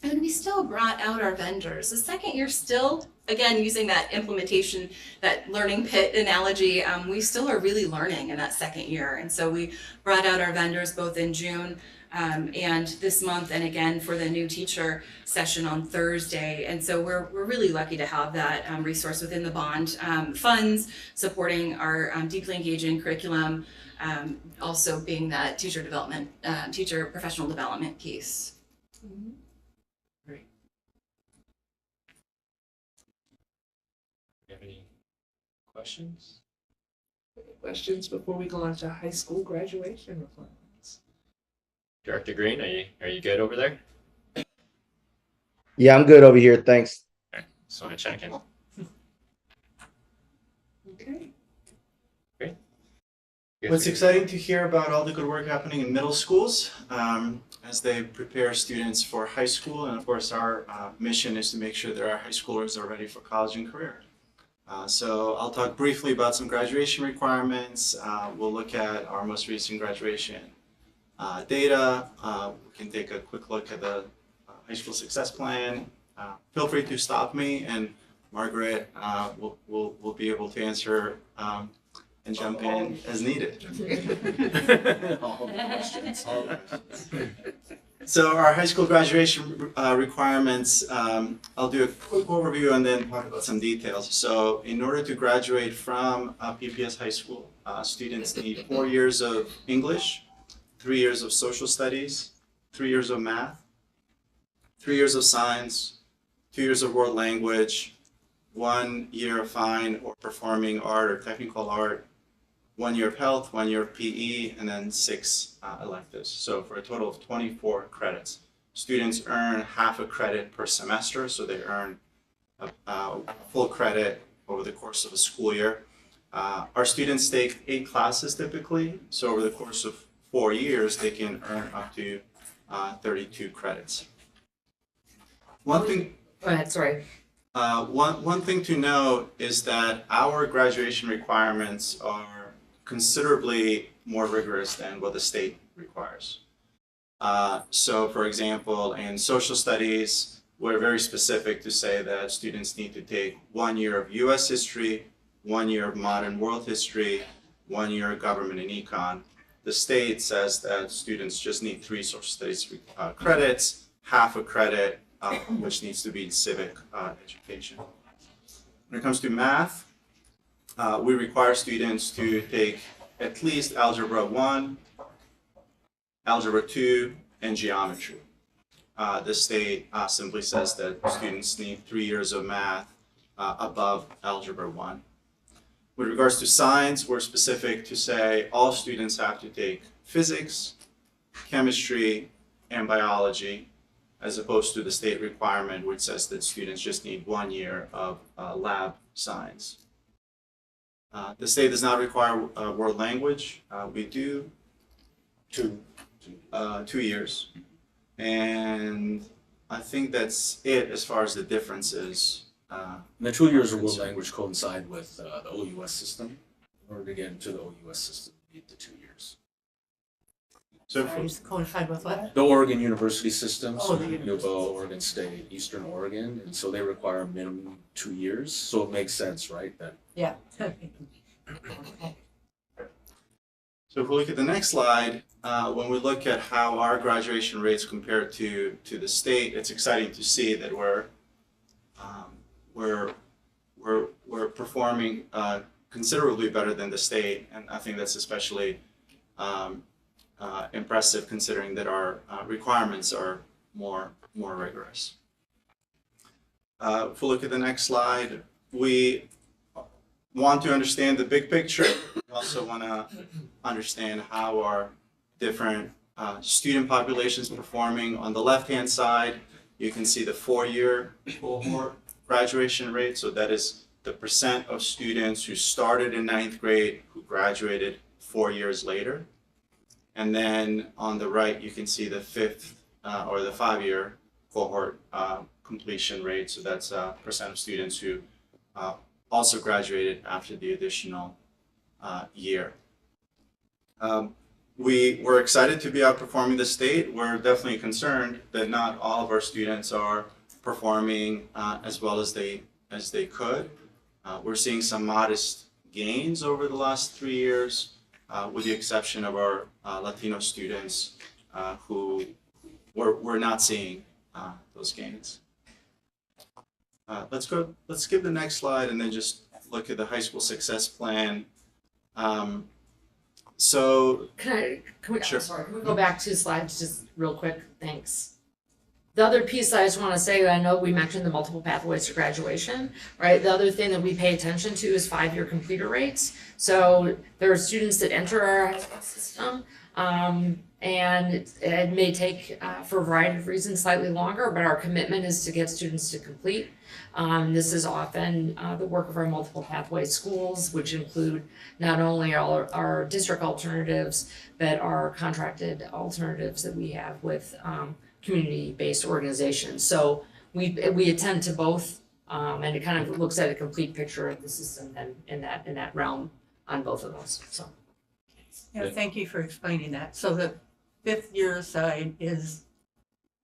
And we still brought out our vendors. The 2nd year still, again, using that implementation, that learning pit analogy, we still are really learning in that 2nd year. And so we brought out our vendors both in June and this month, and again for the new teacher session on Thursday. And so we're really lucky to have that resource within the bond funds, supporting our deeply engaging curriculum, also being that teacher development, teacher professional development piece. Mm-hmm. Great. Do you have any questions? Questions before we go on to high school graduation requirements? Director Green, are you good over there? Yeah, I'm good over here. Thanks. Okay, just want to check in. Okay. Great. Well, it's exciting to hear about all the good work happening in middle schools as they prepare students for high school. And of course, our mission is to make sure that our high schoolers are ready for college and career. So I'll talk briefly about some graduation requirements. We'll look at our most recent graduation data. We can take a quick look at the high school success plan. Feel free to stop me and Margaret will be able to answer and jump in as needed. All the questions. So our high school graduation requirements, I'll do a quick overview and then talk about some details. So in order to graduate from PPS High School, students need 4 years of English, 3 years of social studies, 3 years of math, 3 years of science, 2 years of world language, 1 year of fine or performing art or technical art, 1 year of health, 1 year of PE, and then 6 electives. So for a total of 24 credits. Students earn half a credit per semester, so they earn a full credit over the course of a school year. Our students take 8 classes typically, so over the course of 4 years, they can earn up to 32 credits. One thing. Go ahead, sorry. One thing to note is that our graduation requirements are considerably more rigorous than what the state requires. So for example, in social studies, we're very specific to say that students need to take 1 year of US history, 1 year of modern world history, 1 year of government and econ. The state says that students just need 3 social studies credits, half a credit, which needs to be civic education. When it comes to math, we require students to take at least Algebra 1, Algebra 2, and Geometry. The state simply says that students need 3 years of math above Algebra 1. With regards to science, we're specific to say all students have to take physics, chemistry, and biology, as opposed to the state requirement which says that students just need 1 year of lab science. The state does not require world language. We do 2 years. And I think that's it as far as the differences. And the 2 years of world language coincide with the OUS system. In order to get into the OUS system, you need the 2 years. So Coincide with what? The Oregon University system, so the UNO, Oregon State, Eastern Oregon, and so they require a minimum 2 years. So it makes sense, right? That Yeah. So if we look at the next slide, when we look at how our graduation rates compare to the state, it's exciting to see that we're performing considerably better than the state, and I think that's especially impressive considering that our requirements are more rigorous. If we look at the next slide, we want to understand the big picture. We also want to understand how our different student populations performing. On the left-hand side, you can see the 4-year cohort graduation rate. So that is the percent of students who started in 9th grade who graduated 4 years later. And then on the right, you can see the 5th or the 5-year cohort completion rate. So that's percent of students who also graduated after the additional year. We were excited to be outperforming the state. We're definitely concerned that not all of our students are performing as well as they could. We're seeing some modest gains over the last 3 years, with the exception of our Latino students who we're not seeing those gains. Let's skip the next slide and then just look at the high school success plan. So Can we, Sure. sorry, can we go back 2 slides just real quick? Thanks. The other piece I just want to say, I know we mentioned the multiple pathways to graduation, right? The other thing that we pay attention to is 5-year completer rates. So there are students that enter our high school system, and it may take, for a variety of reasons, slightly longer, but our commitment is to get students to complete. This is often the work of our multiple pathway schools, which include not only our district alternatives, but our contracted alternatives that we have with community-based organizations. So we attend to both, and it kind of looks at a complete picture of the system and in that realm on both of those. So Yeah, thank you for explaining that. So the 5th year side is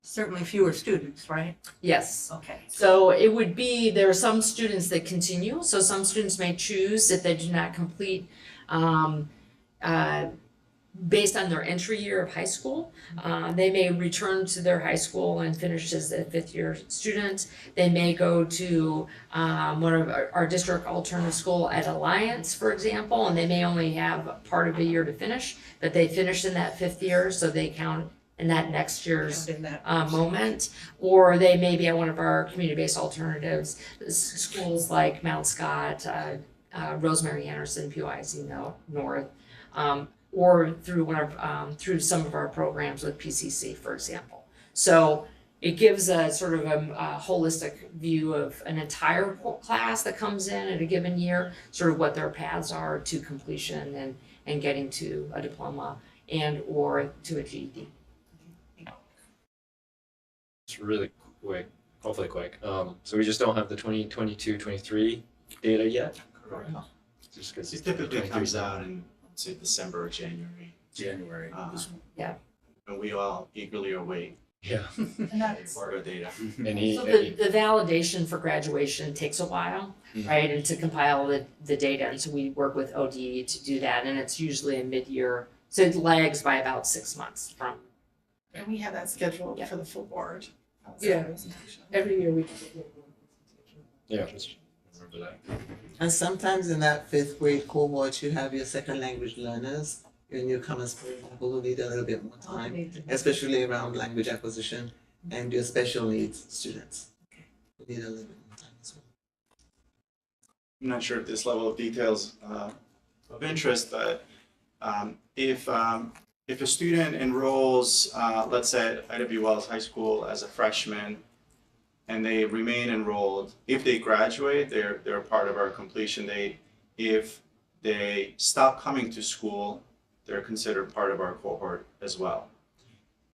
certainly fewer students, right? Yes. Okay. So it would be, there are some students that continue, so some students may choose if they do not complete, based on their entry year of high school, they may return to their high school and finish as a fifth year student. They may go to one of our district alternative school at Alliance, for example, and they may only have part of a year to finish, but they finished in that fifth year, so they count in that next year's moment. Or they may be at one of our community-based alternatives, schools like Mount Scott, Rosemary Anderson, PYC North, or through one of through some of our programs with PCC, for example. So it gives a sort of a holistic view of an entire class that comes in at a given year, sort of what their paths are to completion and getting to a diploma and or to a GED. It's really quick, hopefully quick. So we just don't have the 2022-23 data yet. Correct. Just because It typically comes out in, say, December or January. January. Yeah. And we all eagerly await Yeah. And that's, further data. So the validation for graduation takes a while, right? And to compile the data, and so we work with ODE to do that, and it's usually a mid-year, so it lags by about 6 months from. and we have that scheduled Yeah. for the full board. Yeah. Every year we do Yeah, just remember that. And sometimes in that fifth grade cohort, you have your second language learners, your newcomers, for example, who need a little bit more time, especially around language acquisition, and your special needs students who need a little bit more time as well. I'm not sure if this level of details of interest, but if a student enrolls, let's say at Ida B. Wells High School as a freshman, and they remain enrolled, if they graduate, they're part of our completion date. If they stop coming to school, they're considered part of our cohort as well.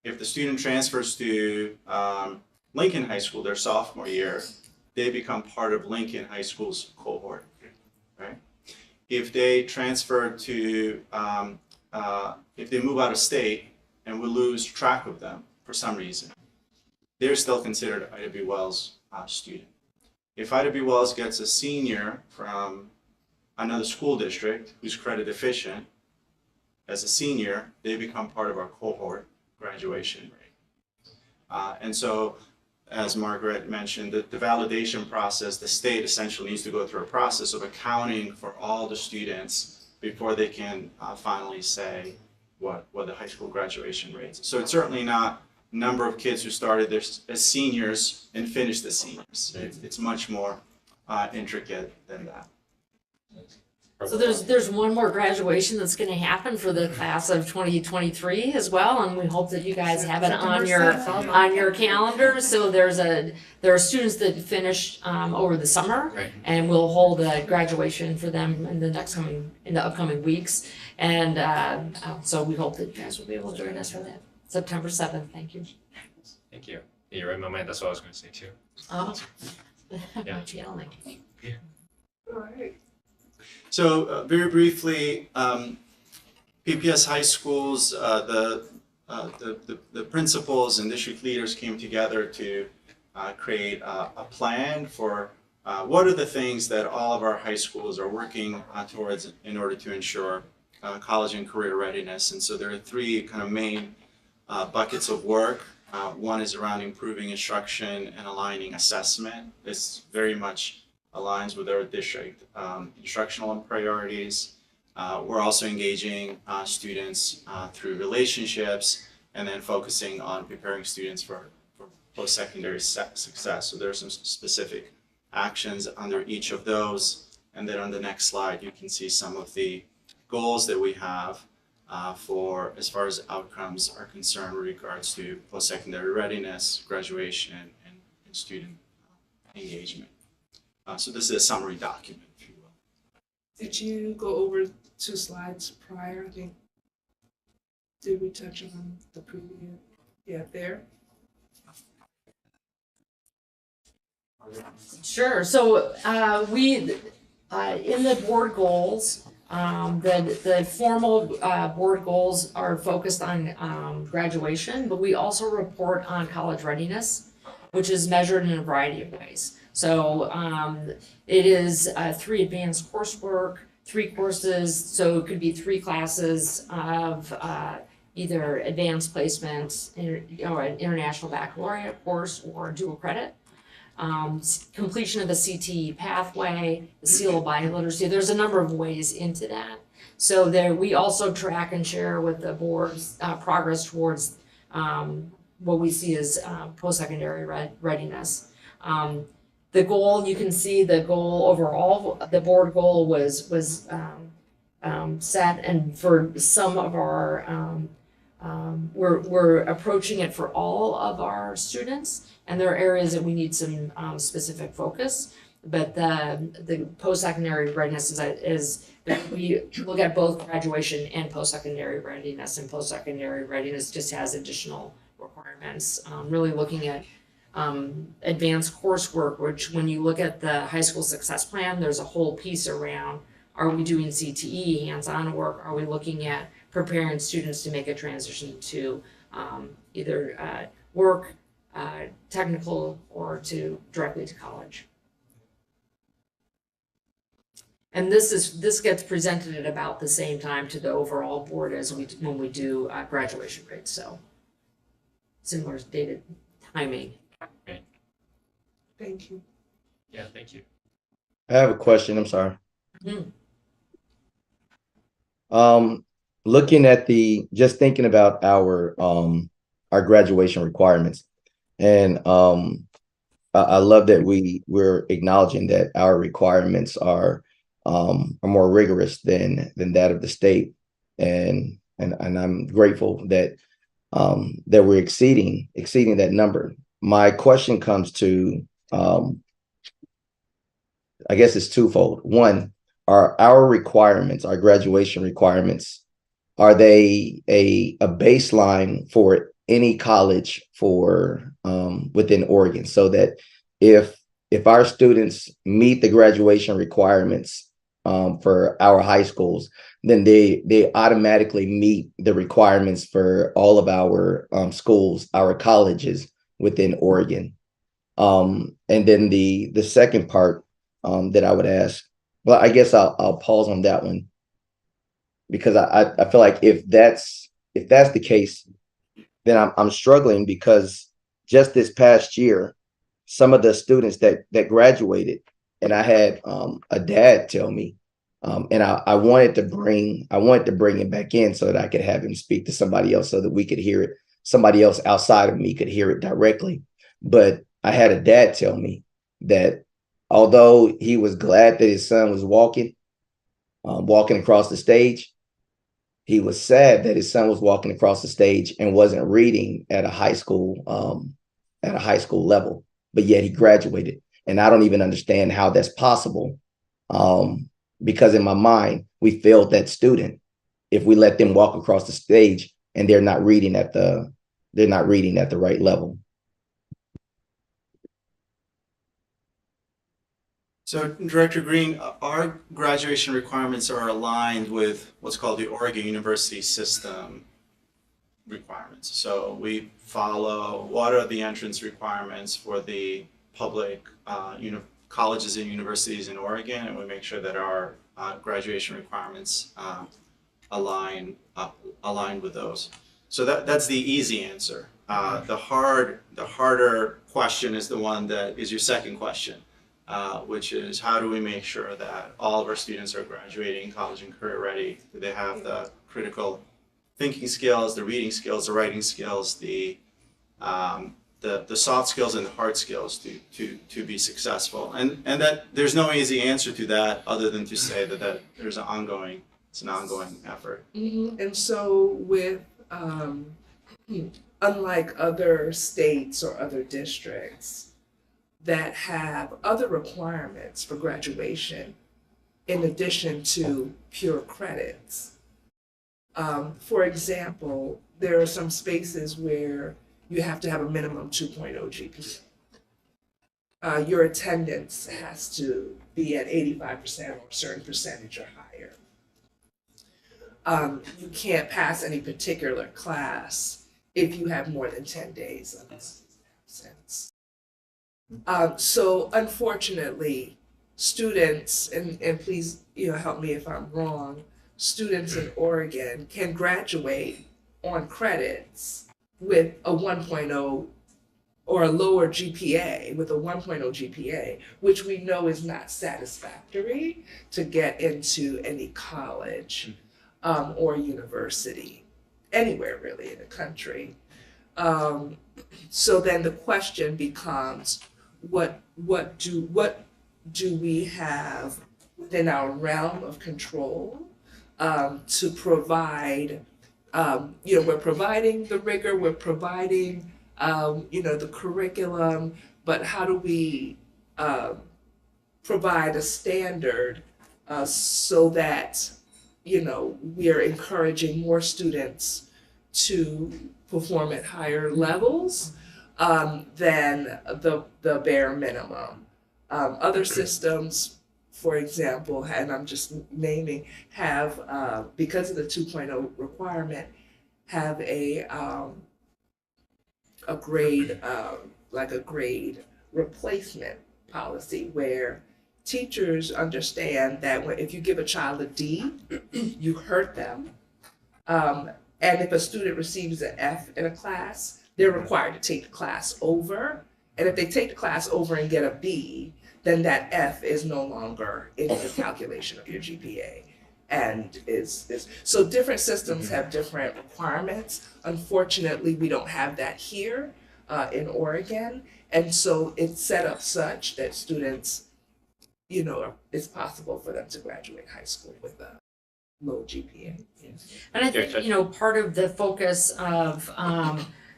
If the student transfers to Lincoln High School their sophomore year, they become part of Lincoln High School's cohort, right? If they transfer to, if they move out of state and we lose track of them for some reason, they're still considered Ida B. Wells student. If Ida B. Wells gets a senior from another school district who's credit deficient, as a senior, they become part of our cohort graduation rate. And so, as Margaret mentioned, the validation process, the state essentially needs to go through a process of accounting for all the students before they can finally say what the high school graduation rates. So it's certainly not number of kids who started as seniors and finished as seniors. It's much more intricate than that. So there's one more graduation that's gonna happen for the class of 2023 as well, and we hope that you guys have it on your calendar. So there are students that finish over the summer, Right. and we'll hold a graduation for them in the upcoming weeks. And so we hope that you guys will be able to join us for that. September 7th, thank you. Thank you. Yeah, you read my mind. That's what I was going to say too. Oh. Yeah. What you yelling? All right. So very briefly, PPS High Schools, the principals and district leaders came together to create a plan for what are the things that all of our high schools are working towards in order to ensure college and career readiness. And so there are three kind of main buckets of work. One is around improving instruction and aligning assessment. This very much aligns with our district instructional priorities. We're also engaging students through relationships and then focusing on preparing students for post-secondary success. So there are some specific actions under each of those. And then on the next slide, you can see some of the goals that we have for as far as outcomes are concerned with regards to post-secondary readiness, graduation, and student engagement. So this is a summary document, if you will. Did you go over 2 slides prior? I think, did we touch on the previous? Yeah, there. Sure. So we in the board goals, The formal board goals are focused on graduation, but we also report on college readiness, which is measured in a variety of ways. So it is 3 advanced coursework, 3 courses, so it could be 3 classes of either advanced placement or an international baccalaureate course or dual credit. Completion of the CTE pathway, the seal of biliteracy. There's a number of ways into that. So there, we also track and share with the board's progress towards what we see as post-secondary readiness. The goal, you can see the goal overall, the board goal was set, and for some of our we're approaching it for all of our students, and there are areas that we need some specific focus. But the post-secondary readiness is that we look at both graduation and post-secondary readiness, and post-secondary readiness just has additional requirements. Really looking at advanced coursework, which when you look at the high school success plan, there's a whole piece around, are we doing CTE, hands-on work? Are we looking at preparing students to make a transition to either work, technical, or to directly to college? And this gets presented at about the same time to the overall board as when we do graduation rates. So similar dated timing. Thank you. Yeah, thank you. I have a question. I'm sorry. Looking at just thinking about our graduation requirements, and I love that we're acknowledging that our requirements are more rigorous than that of the state, and I'm grateful that that we're exceeding that number. My question comes to I guess it's twofold. One, are our requirements, our graduation requirements, are they a baseline for any college for within Oregon, so that if our students meet the graduation requirements for our high schools, then they automatically meet the requirements for all of our schools, our colleges within Oregon? And then the second part that I would ask, well, I guess I'll pause on that one, because I feel like if that's the case, then I'm struggling, because just this past year, some of the students that graduated, and I had a dad tell me, and I wanted to bring him back in so that I could have him speak to somebody else so that we could hear it. Somebody else outside of me could hear it directly. But I had a dad tell me that although he was glad that his son was walking across the stage, he was sad that his son was walking across the stage and wasn't reading at a high school level, but yet he graduated. And I don't even understand how that's possible, because in my mind, we failed that student if we let them walk across the stage and they're not reading at the right level. So, Director Green, our graduation requirements are aligned with what's called the Oregon University System requirements. So we follow what are the entrance requirements for the public colleges and universities in Oregon, and we make sure that our graduation requirements align with those. So that's the easy answer. The harder question is the one that is your second question. Which is, how do we make sure that all of our students are graduating college and career ready? Do they have the critical thinking skills, the reading skills, the writing skills, the soft skills and the hard skills to be successful? And that there's no easy answer to that other than to say that there's an ongoing effort. Mm-hmm. And so with unlike other states or other districts that have other requirements for graduation in addition to pure credits. For example, there are some spaces where you have to have a minimum 2.0 GPA. Your attendance has to be at 85% or a certain percentage or higher. you can't pass any particular class if you have more than 10 days of absence. So unfortunately, students, and please, help me if I'm wrong, students in Oregon can graduate on credits with a 1.0 or a lower GPA, with a 1.0 GPA, which we know is not satisfactory to get into any college or university, anywhere really in the country. So then the question becomes, what do we have within our realm of control to provide? We're providing the rigor, we're providing the curriculum, but how do we provide a standard so that we are encouraging more students to perform at higher levels than the bare minimum. Other systems, for example, and I'm just naming, have, because of the 2.0 requirement, have a grade, like a grade replacement policy where teachers understand that if you give a child a D, you hurt them. And if a student receives an F in a class, they're required to take the class over. And if they take the class over and get a B, then that F is no longer in the calculation of your GPA. And so different systems have different requirements. Unfortunately, we don't have that here in Oregon. And so it's set up such that students, it's possible for them to graduate high school with a low GPA. And I think, part of the focus of,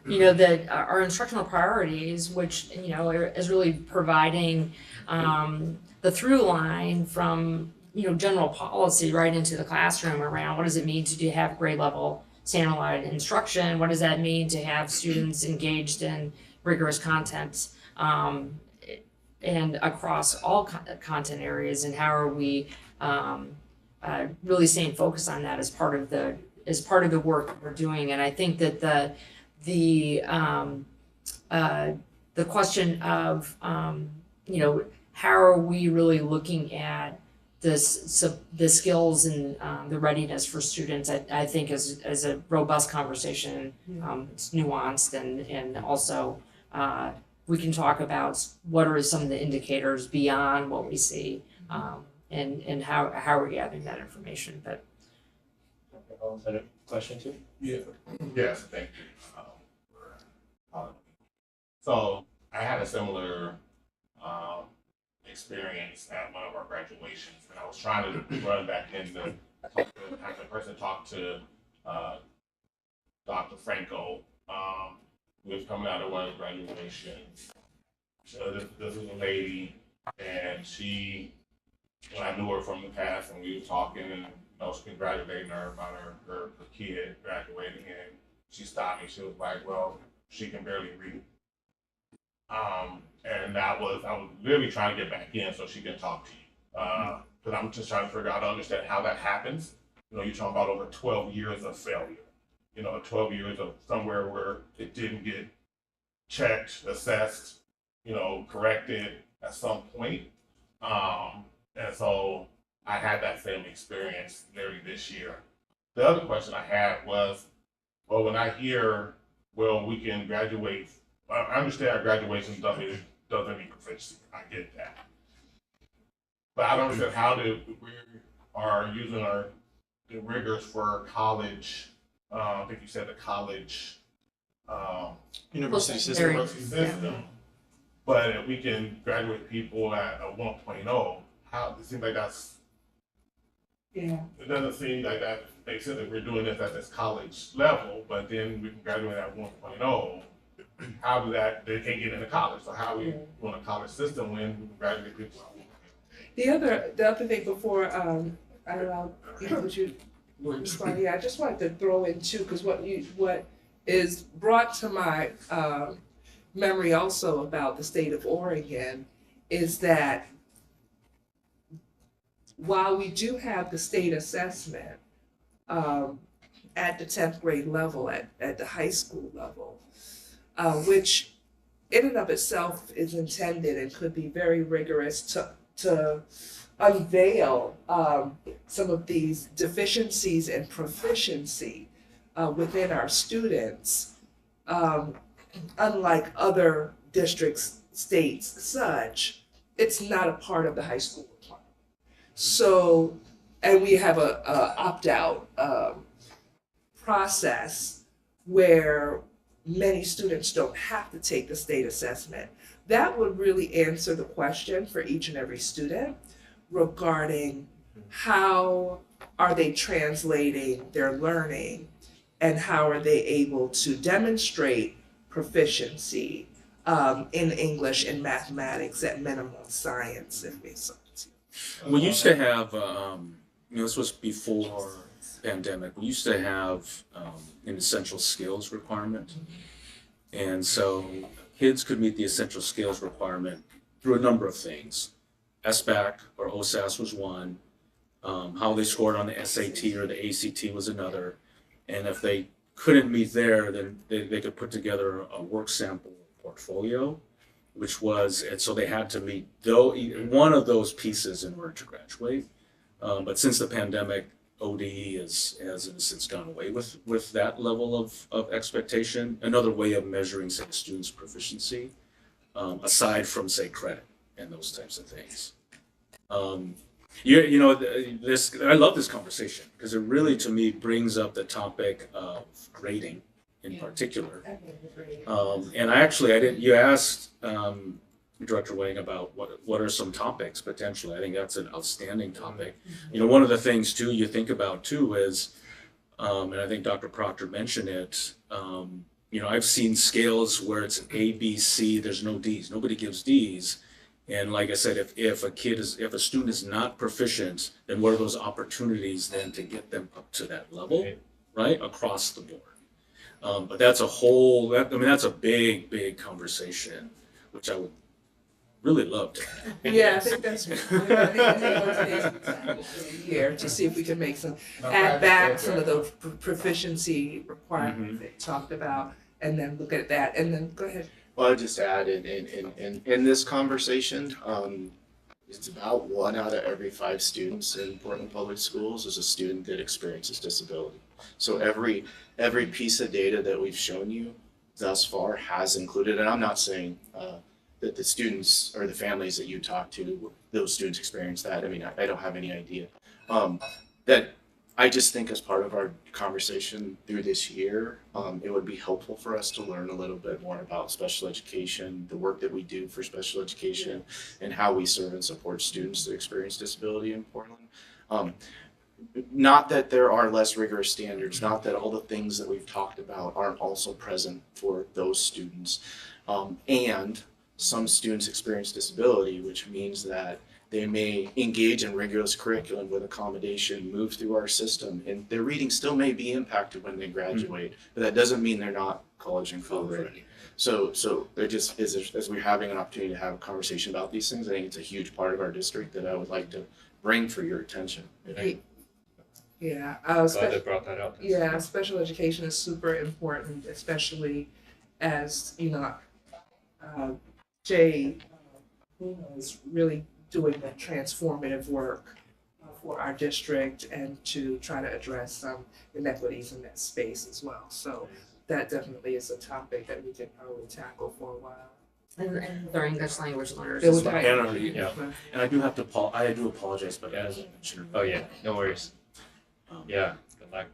that our instructional priorities, which, is really providing the through line from, general policy right into the classroom around what does it mean to have grade level standardized instruction? What does that mean to have students engaged in rigorous content and across all content areas? And how are we really staying focused on that as part of the work we're doing? And I think that the question of how are we really looking at the skills and the readiness for students, I think is a robust conversation. It's nuanced and also we can talk about what are some of the indicators beyond what we see and how we're gathering that information. But is that a question too? Yeah. Yes, thank you. So I had a similar experience at one of our graduations, and I was trying to run back in the have the person talk to Dr. Franco, who was coming out of one of the graduations. So this was a lady, and she, when I knew her from the past, and we were talking, and I was congratulating her about her kid graduating, and she stopped me. She was like, "Well, she can barely read." And I was really trying to get back in so she can talk to you. Because I'm just trying to figure out, to understand how that happens. You're talking about over 12 years of failure. 12 years of somewhere where it didn't get checked, assessed, corrected at some point. And so I had that same experience nearly this year. The other question I had was, well, when I hear, well, we can graduate, I understand our graduation doesn't mean proficiency. I get that. But I don't understand how we are using the rigors for college. I think you said the college university system. Yeah. But if we can graduate people at a 1.0, how it seems like that's. Yeah. It doesn't seem like that makes sense if we're doing this at this college level, but then we can graduate at 1.0. How do that, they can't get into college, so how are we doing a college system when we graduate people? The other thing before I allow you to respond, I just wanted to throw in too, because what is brought to my memory also about the state of Oregon is that while we do have the state assessment, at the 10th grade level, at the high school level, which in and of itself is intended and could be very rigorous to unveil some of these deficiencies and proficiency within our students. Unlike other districts, states, such, it's not a part of the high school plan. So, and we have a opt-out process where many students don't have to take the state assessment. That would really answer the question for each and every student regarding how are they translating their learning and how are they able to demonstrate proficiency in English and mathematics, at minimum science and basic. We used to have, this was before pandemic, we used to have an essential skills requirement. And so kids could meet the essential skills requirement through a number of things. SBAC or OSAS was one. How they scored on the SAT or the ACT was another. And if they couldn't meet there, then they could put together a work sample portfolio, which was, and so they had to meet one of those pieces in order to graduate. But since the pandemic, ODE has in a sense gone away with that level of expectation. Another way of measuring, say, a student's proficiency, aside from, say, credit and those types of things. This I love this conversation because it really, to me, brings up the topic of grading in particular. And you asked Director Wang about what are some topics potentially. I think that's an outstanding topic. One of the things too you think about too is, and I think Dr. Proctor mentioned it. I've seen scales where it's an A, B, C. There's no D's. Nobody gives D's. And like I said, if a student is not proficient, then what are those opportunities then to get them up to that level, right, across the board? But that's that's a big conversation, which I would really love to have. Yeah, I think that's here to see if we can make add back some of those proficiency requirements that you talked about, and then look at that, and then go ahead. Well, I'll just add in this conversation, it's about 1 out of every 5 students in Portland Public Schools is a student that experiences disability. So every piece of data that we've shown you thus far has included, and I'm not saying that the students or the families that you talk to, those students experience that. I mean, I don't have any idea. That I just think as part of our conversation through this year, it would be helpful for us to learn a little bit more about special education, the work that we do for special education, and how we serve and support students that experience disability in Portland. Not that there are less rigorous standards, not that all the things that we've talked about aren't also present for those students. And some students experience disability, which means that they may engage in rigorous curriculum with accommodation, move through our system, and their reading still may be impacted when they graduate, but that doesn't mean they're not college and career ready. So there just is, as we're having an opportunity to have a conversation about these things, I think it's a huge part of our district that I would like to bring for your attention. Yeah, Glad they brought that up. Yeah, special education is super important, especially as, Jay is really doing that transformative work for our district and to try to address some inequities in that space as well. So that definitely is a topic that we can probably tackle for a while. And their English language learners There as was well. And I do apologize, but as I mentioned. Oh yeah, no worries. Yeah, good luck.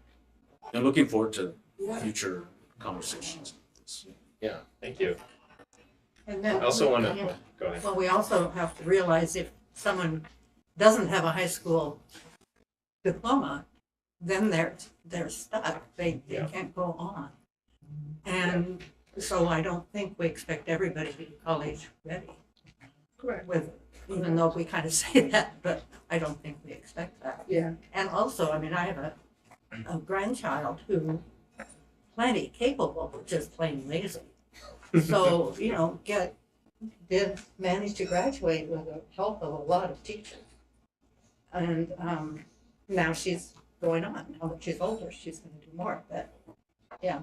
I'm looking forward to future conversations. Yeah, thank you. And then I also want to go ahead. Well, we also have to realize if someone doesn't have a high school diploma, then they're stuck. They can't go on. And so I don't think we expect everybody to be college ready. Correct. Even though we kind of say that, but I don't think we expect that. Yeah. And also, I mean, I have a grandchild who plenty capable, but just plain lazy. So, did manage to graduate with the help of a lot of teachers. And now she's going on. Now that she's older, she's gonna do more, but, yeah.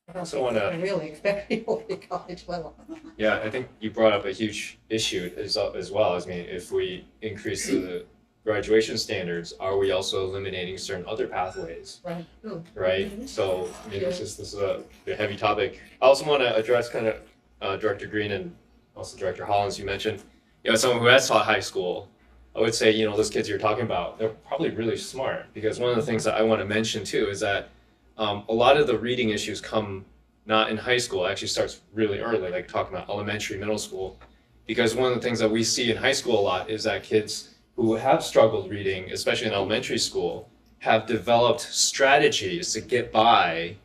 I don't Also think we wanna- can really expect people to be college level. Yeah, I think you brought up a huge issue as well. I mean, if we increase the graduation standards, are we also eliminating certain other pathways? Right. Right? So, I mean, this is a heavy topic. I also want to address kind of Director Green and also Director Hollins, you mentioned, as someone who has taught high school, I would say, those kids you're talking about, they're probably really smart, because one of the things that I want to mention too is that a lot of the reading issues come not in high school, it actually starts really early, like talking about elementary, middle school, because one of the things that we see in high school a lot is that kids who have struggled reading, especially in elementary school, have developed strategies to get by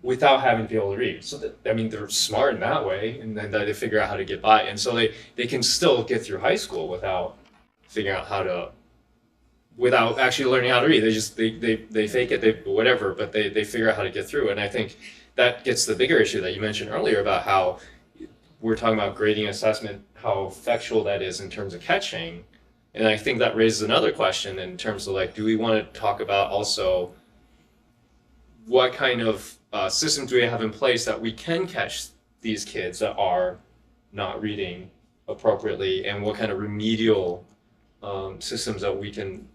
without having to be able to read. So that, I mean, they're smart in that way, and then they figure out how to get by, and so they can still get through high school without figuring out without actually learning how to read. They fake it, whatever, but they figure out how to get through. And I think that gets the bigger issue that you mentioned earlier about how we're talking about grading assessment, how effectual that is in terms of catching. And I think that raises another question in terms of like, do we want to talk about also what kind of systems do we have in place that we can catch these kids that are not reading appropriately, and what kind of remedial systems that we can,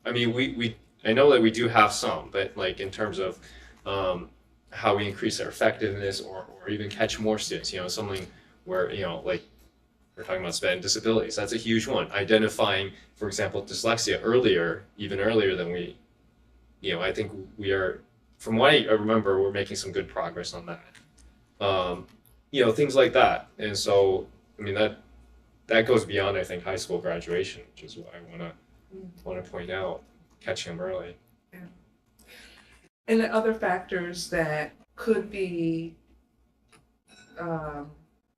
I mean, I know that we do have some, but like in terms of how we increase their effectiveness or even catch more students, something where, like we're talking about SPED and disabilities, that's a huge one. Identifying, for example, dyslexia even earlier than we, I think we are, from what I remember, we're making some good progress on that. Things like that. And so, I mean, that goes beyond, I think, high school graduation, which is what I want to point out, catching them early. Yeah. And the other factors that could be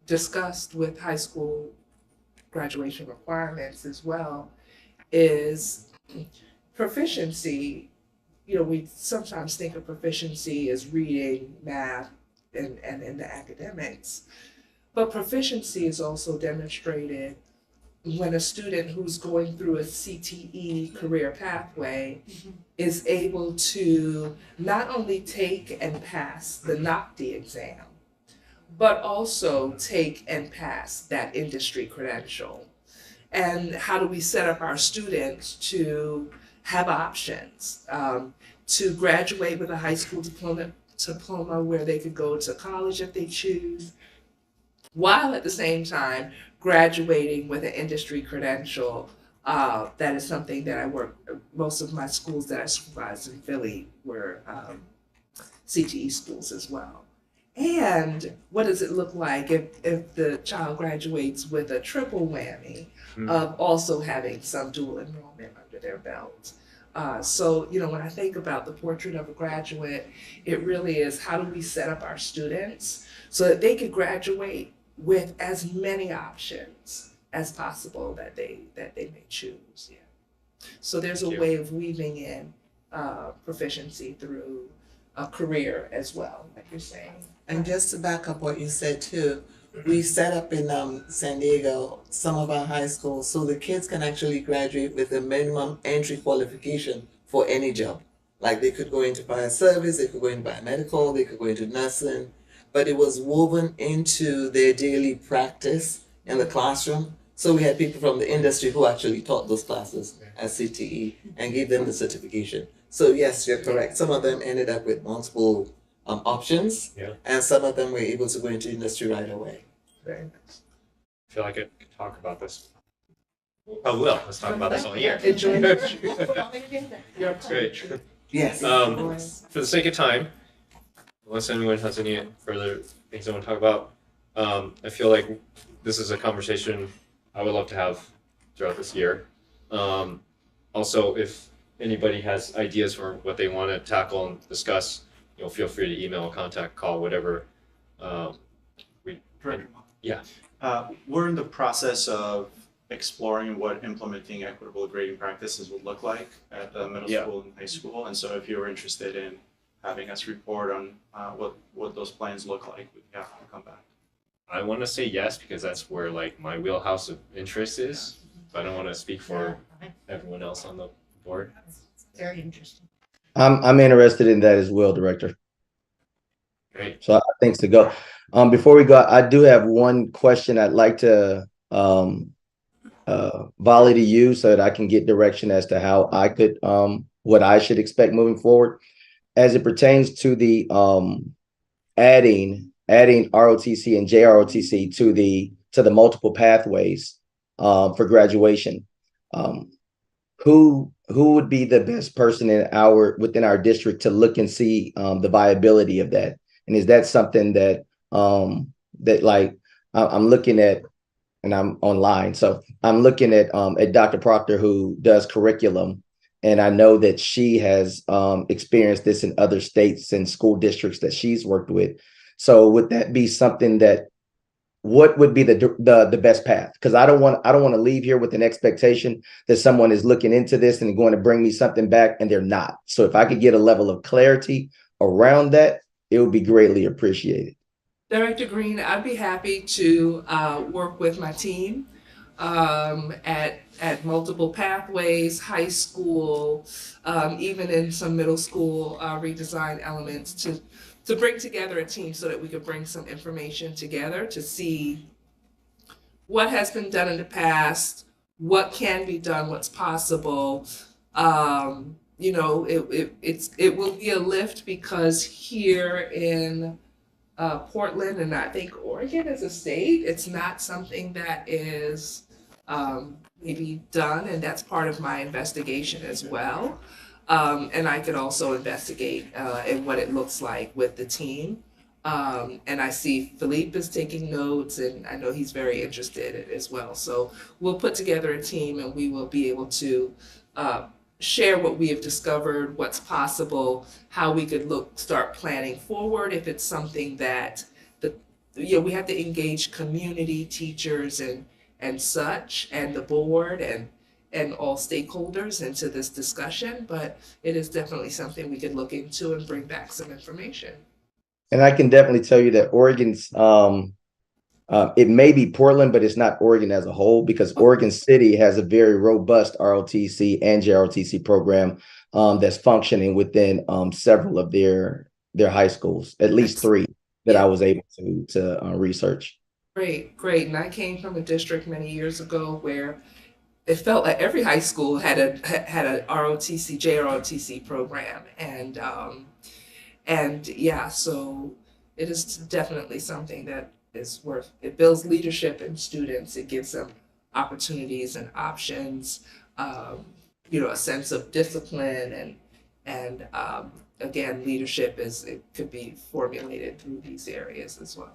discussed with high school graduation requirements as well is proficiency. We sometimes think of proficiency as reading, math, and in the academics. But proficiency is also demonstrated when a student who's going through a CTE career pathway is able to not only take and pass the NOCTI exam, but also take and pass that industry credential. And how do we set up our students to have options, to graduate with a high school diploma where they could go to college if they choose, while at the same time graduating with an industry credential. That is something that I work, most of my schools that I supervised in Philly were CTE schools as well. And what does it look like if the child graduates with a triple whammy of also having some dual enrollment under their belt? So, when I think about the portrait of a graduate, it really is how do we set up our students so that they could graduate with as many options as possible that they may choose. Yeah. So there's a way of weaving in proficiency through a career as well, like you're saying. And just to back up what you said too, we set up in San Diego some of our high schools so the kids can actually graduate with a minimum entry qualification for any job. Like they could go into fire service, they could go into biomedical, they could go into nursing, but it was woven into their daily practice in the classroom. So we had people from the industry who actually taught those classes at CTE and gave them the certification. So yes, you're correct. Some of them ended up with multiple options, and some of them were able to go into industry right away. Very nice. I feel like I could talk about this. Oh, will. Let's talk about this all year. Enjoy Great. Yes. For the sake of time, unless anyone has any further things they want to talk about, I feel like this is a conversation I would love to have throughout this year. Also, if anybody has ideas for what they want to tackle and discuss, feel free to email, contact, call, whatever. We're in the process of exploring what implementing equitable grading practices would look like at the middle school and high school. And so if you're interested in having us report on what those plans look like, we have to come back. I want to say yes because that's where like my wheelhouse of interest is, but I don't want to speak for everyone else on the Board? Very interesting. I'm interested in that as well, Director. Great. So I think to go. Before we go, I do have one question I'd like to volley to you so that I can get direction as to how I could what I should expect moving forward as it pertains to the adding ROTC and JROTC to the multiple pathways for graduation. Who would be the best person within our district to look and see the viability of that? And is that something that I'm looking at, and I'm online, so I'm looking at Dr. Proctor, who does curriculum, and I know that she has experienced this in other states and school districts that she's worked with. So would that be something that? What would be the best path? Because I don't want to leave here with an expectation that someone is looking into this and going to bring me something back, and they're not. So if I could get a level of clarity around that, it would be greatly appreciated. Director Green, I'd be happy to work with my team at multiple pathways, high school, even in some middle school redesign elements to bring together a team so that we could bring some information together to see what has been done in the past, what can be done, what's possible. You know, it will be a lift because here in Portland, and I think Oregon as a state, it's not something that is maybe done, and that's part of my investigation as well. And I could also investigate in what it looks like with the team. And I see Philippe is taking notes, and I know he's very interested as well. So we'll put together a team, and we will be able to share what we have discovered, what's possible, how we could start planning forward if it's something that we have to engage community, teachers, and such, and the board, and all stakeholders into this discussion, but it is definitely something we could look into and bring back some information. And I can definitely tell you that Oregon's, it may be Portland, but it's not Oregon as a whole, because Oregon City has a very robust ROTC and JROTC program that's functioning within several of their high schools, at least 3 that I was able to research. Great. And I came from a district many years ago where it felt like every high school had a ROTC, JROTC program, and yeah, so it is definitely something that is it builds leadership in students. It gives them opportunities and options, a sense of discipline, and again, leadership it could be formulated through these areas as well.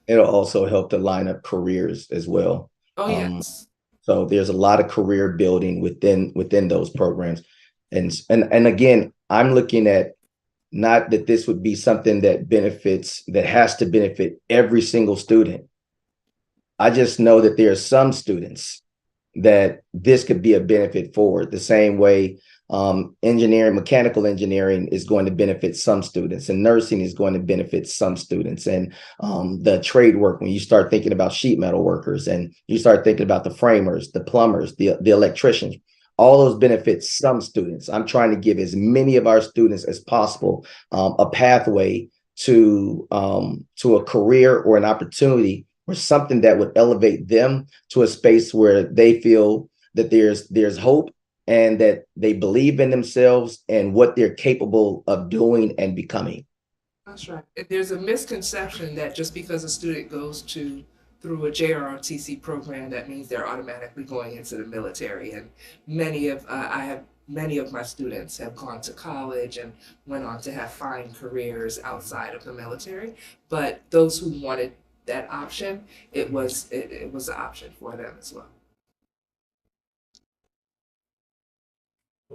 It'll also help to line up careers as well. Oh, yes. So there's a lot of career building within those programs. And again, I'm looking at not that this would be something that has to benefit every single student. I just know that there are some students that this could be a benefit for, the same way mechanical engineering is going to benefit some students, and nursing is going to benefit some students, and the trade work, when you start thinking about sheet metal workers, and you start thinking about the framers, the plumbers, the electricians, all those benefit some students. I'm trying to give as many of our students as possible a pathway to a career or an opportunity or something that would elevate them to a space where they feel that there's hope, and that they believe in themselves and what they're capable of doing and becoming. That's right. There's a misconception that just because a student goes through a JROTC program, that means they're automatically going into the military. And I have many of my students have gone to college and went on to have fine careers outside of the military. But those who wanted that option, it was an option for them as well.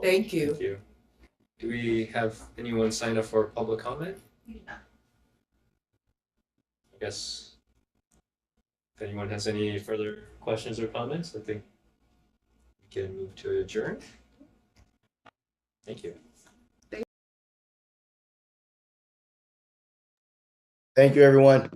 Thank you. Thank you. Do we have anyone sign up for public comment? Yeah. I guess if anyone has any further questions or comments, I think we can move to adjourn. Thank you. Thank you, everyone.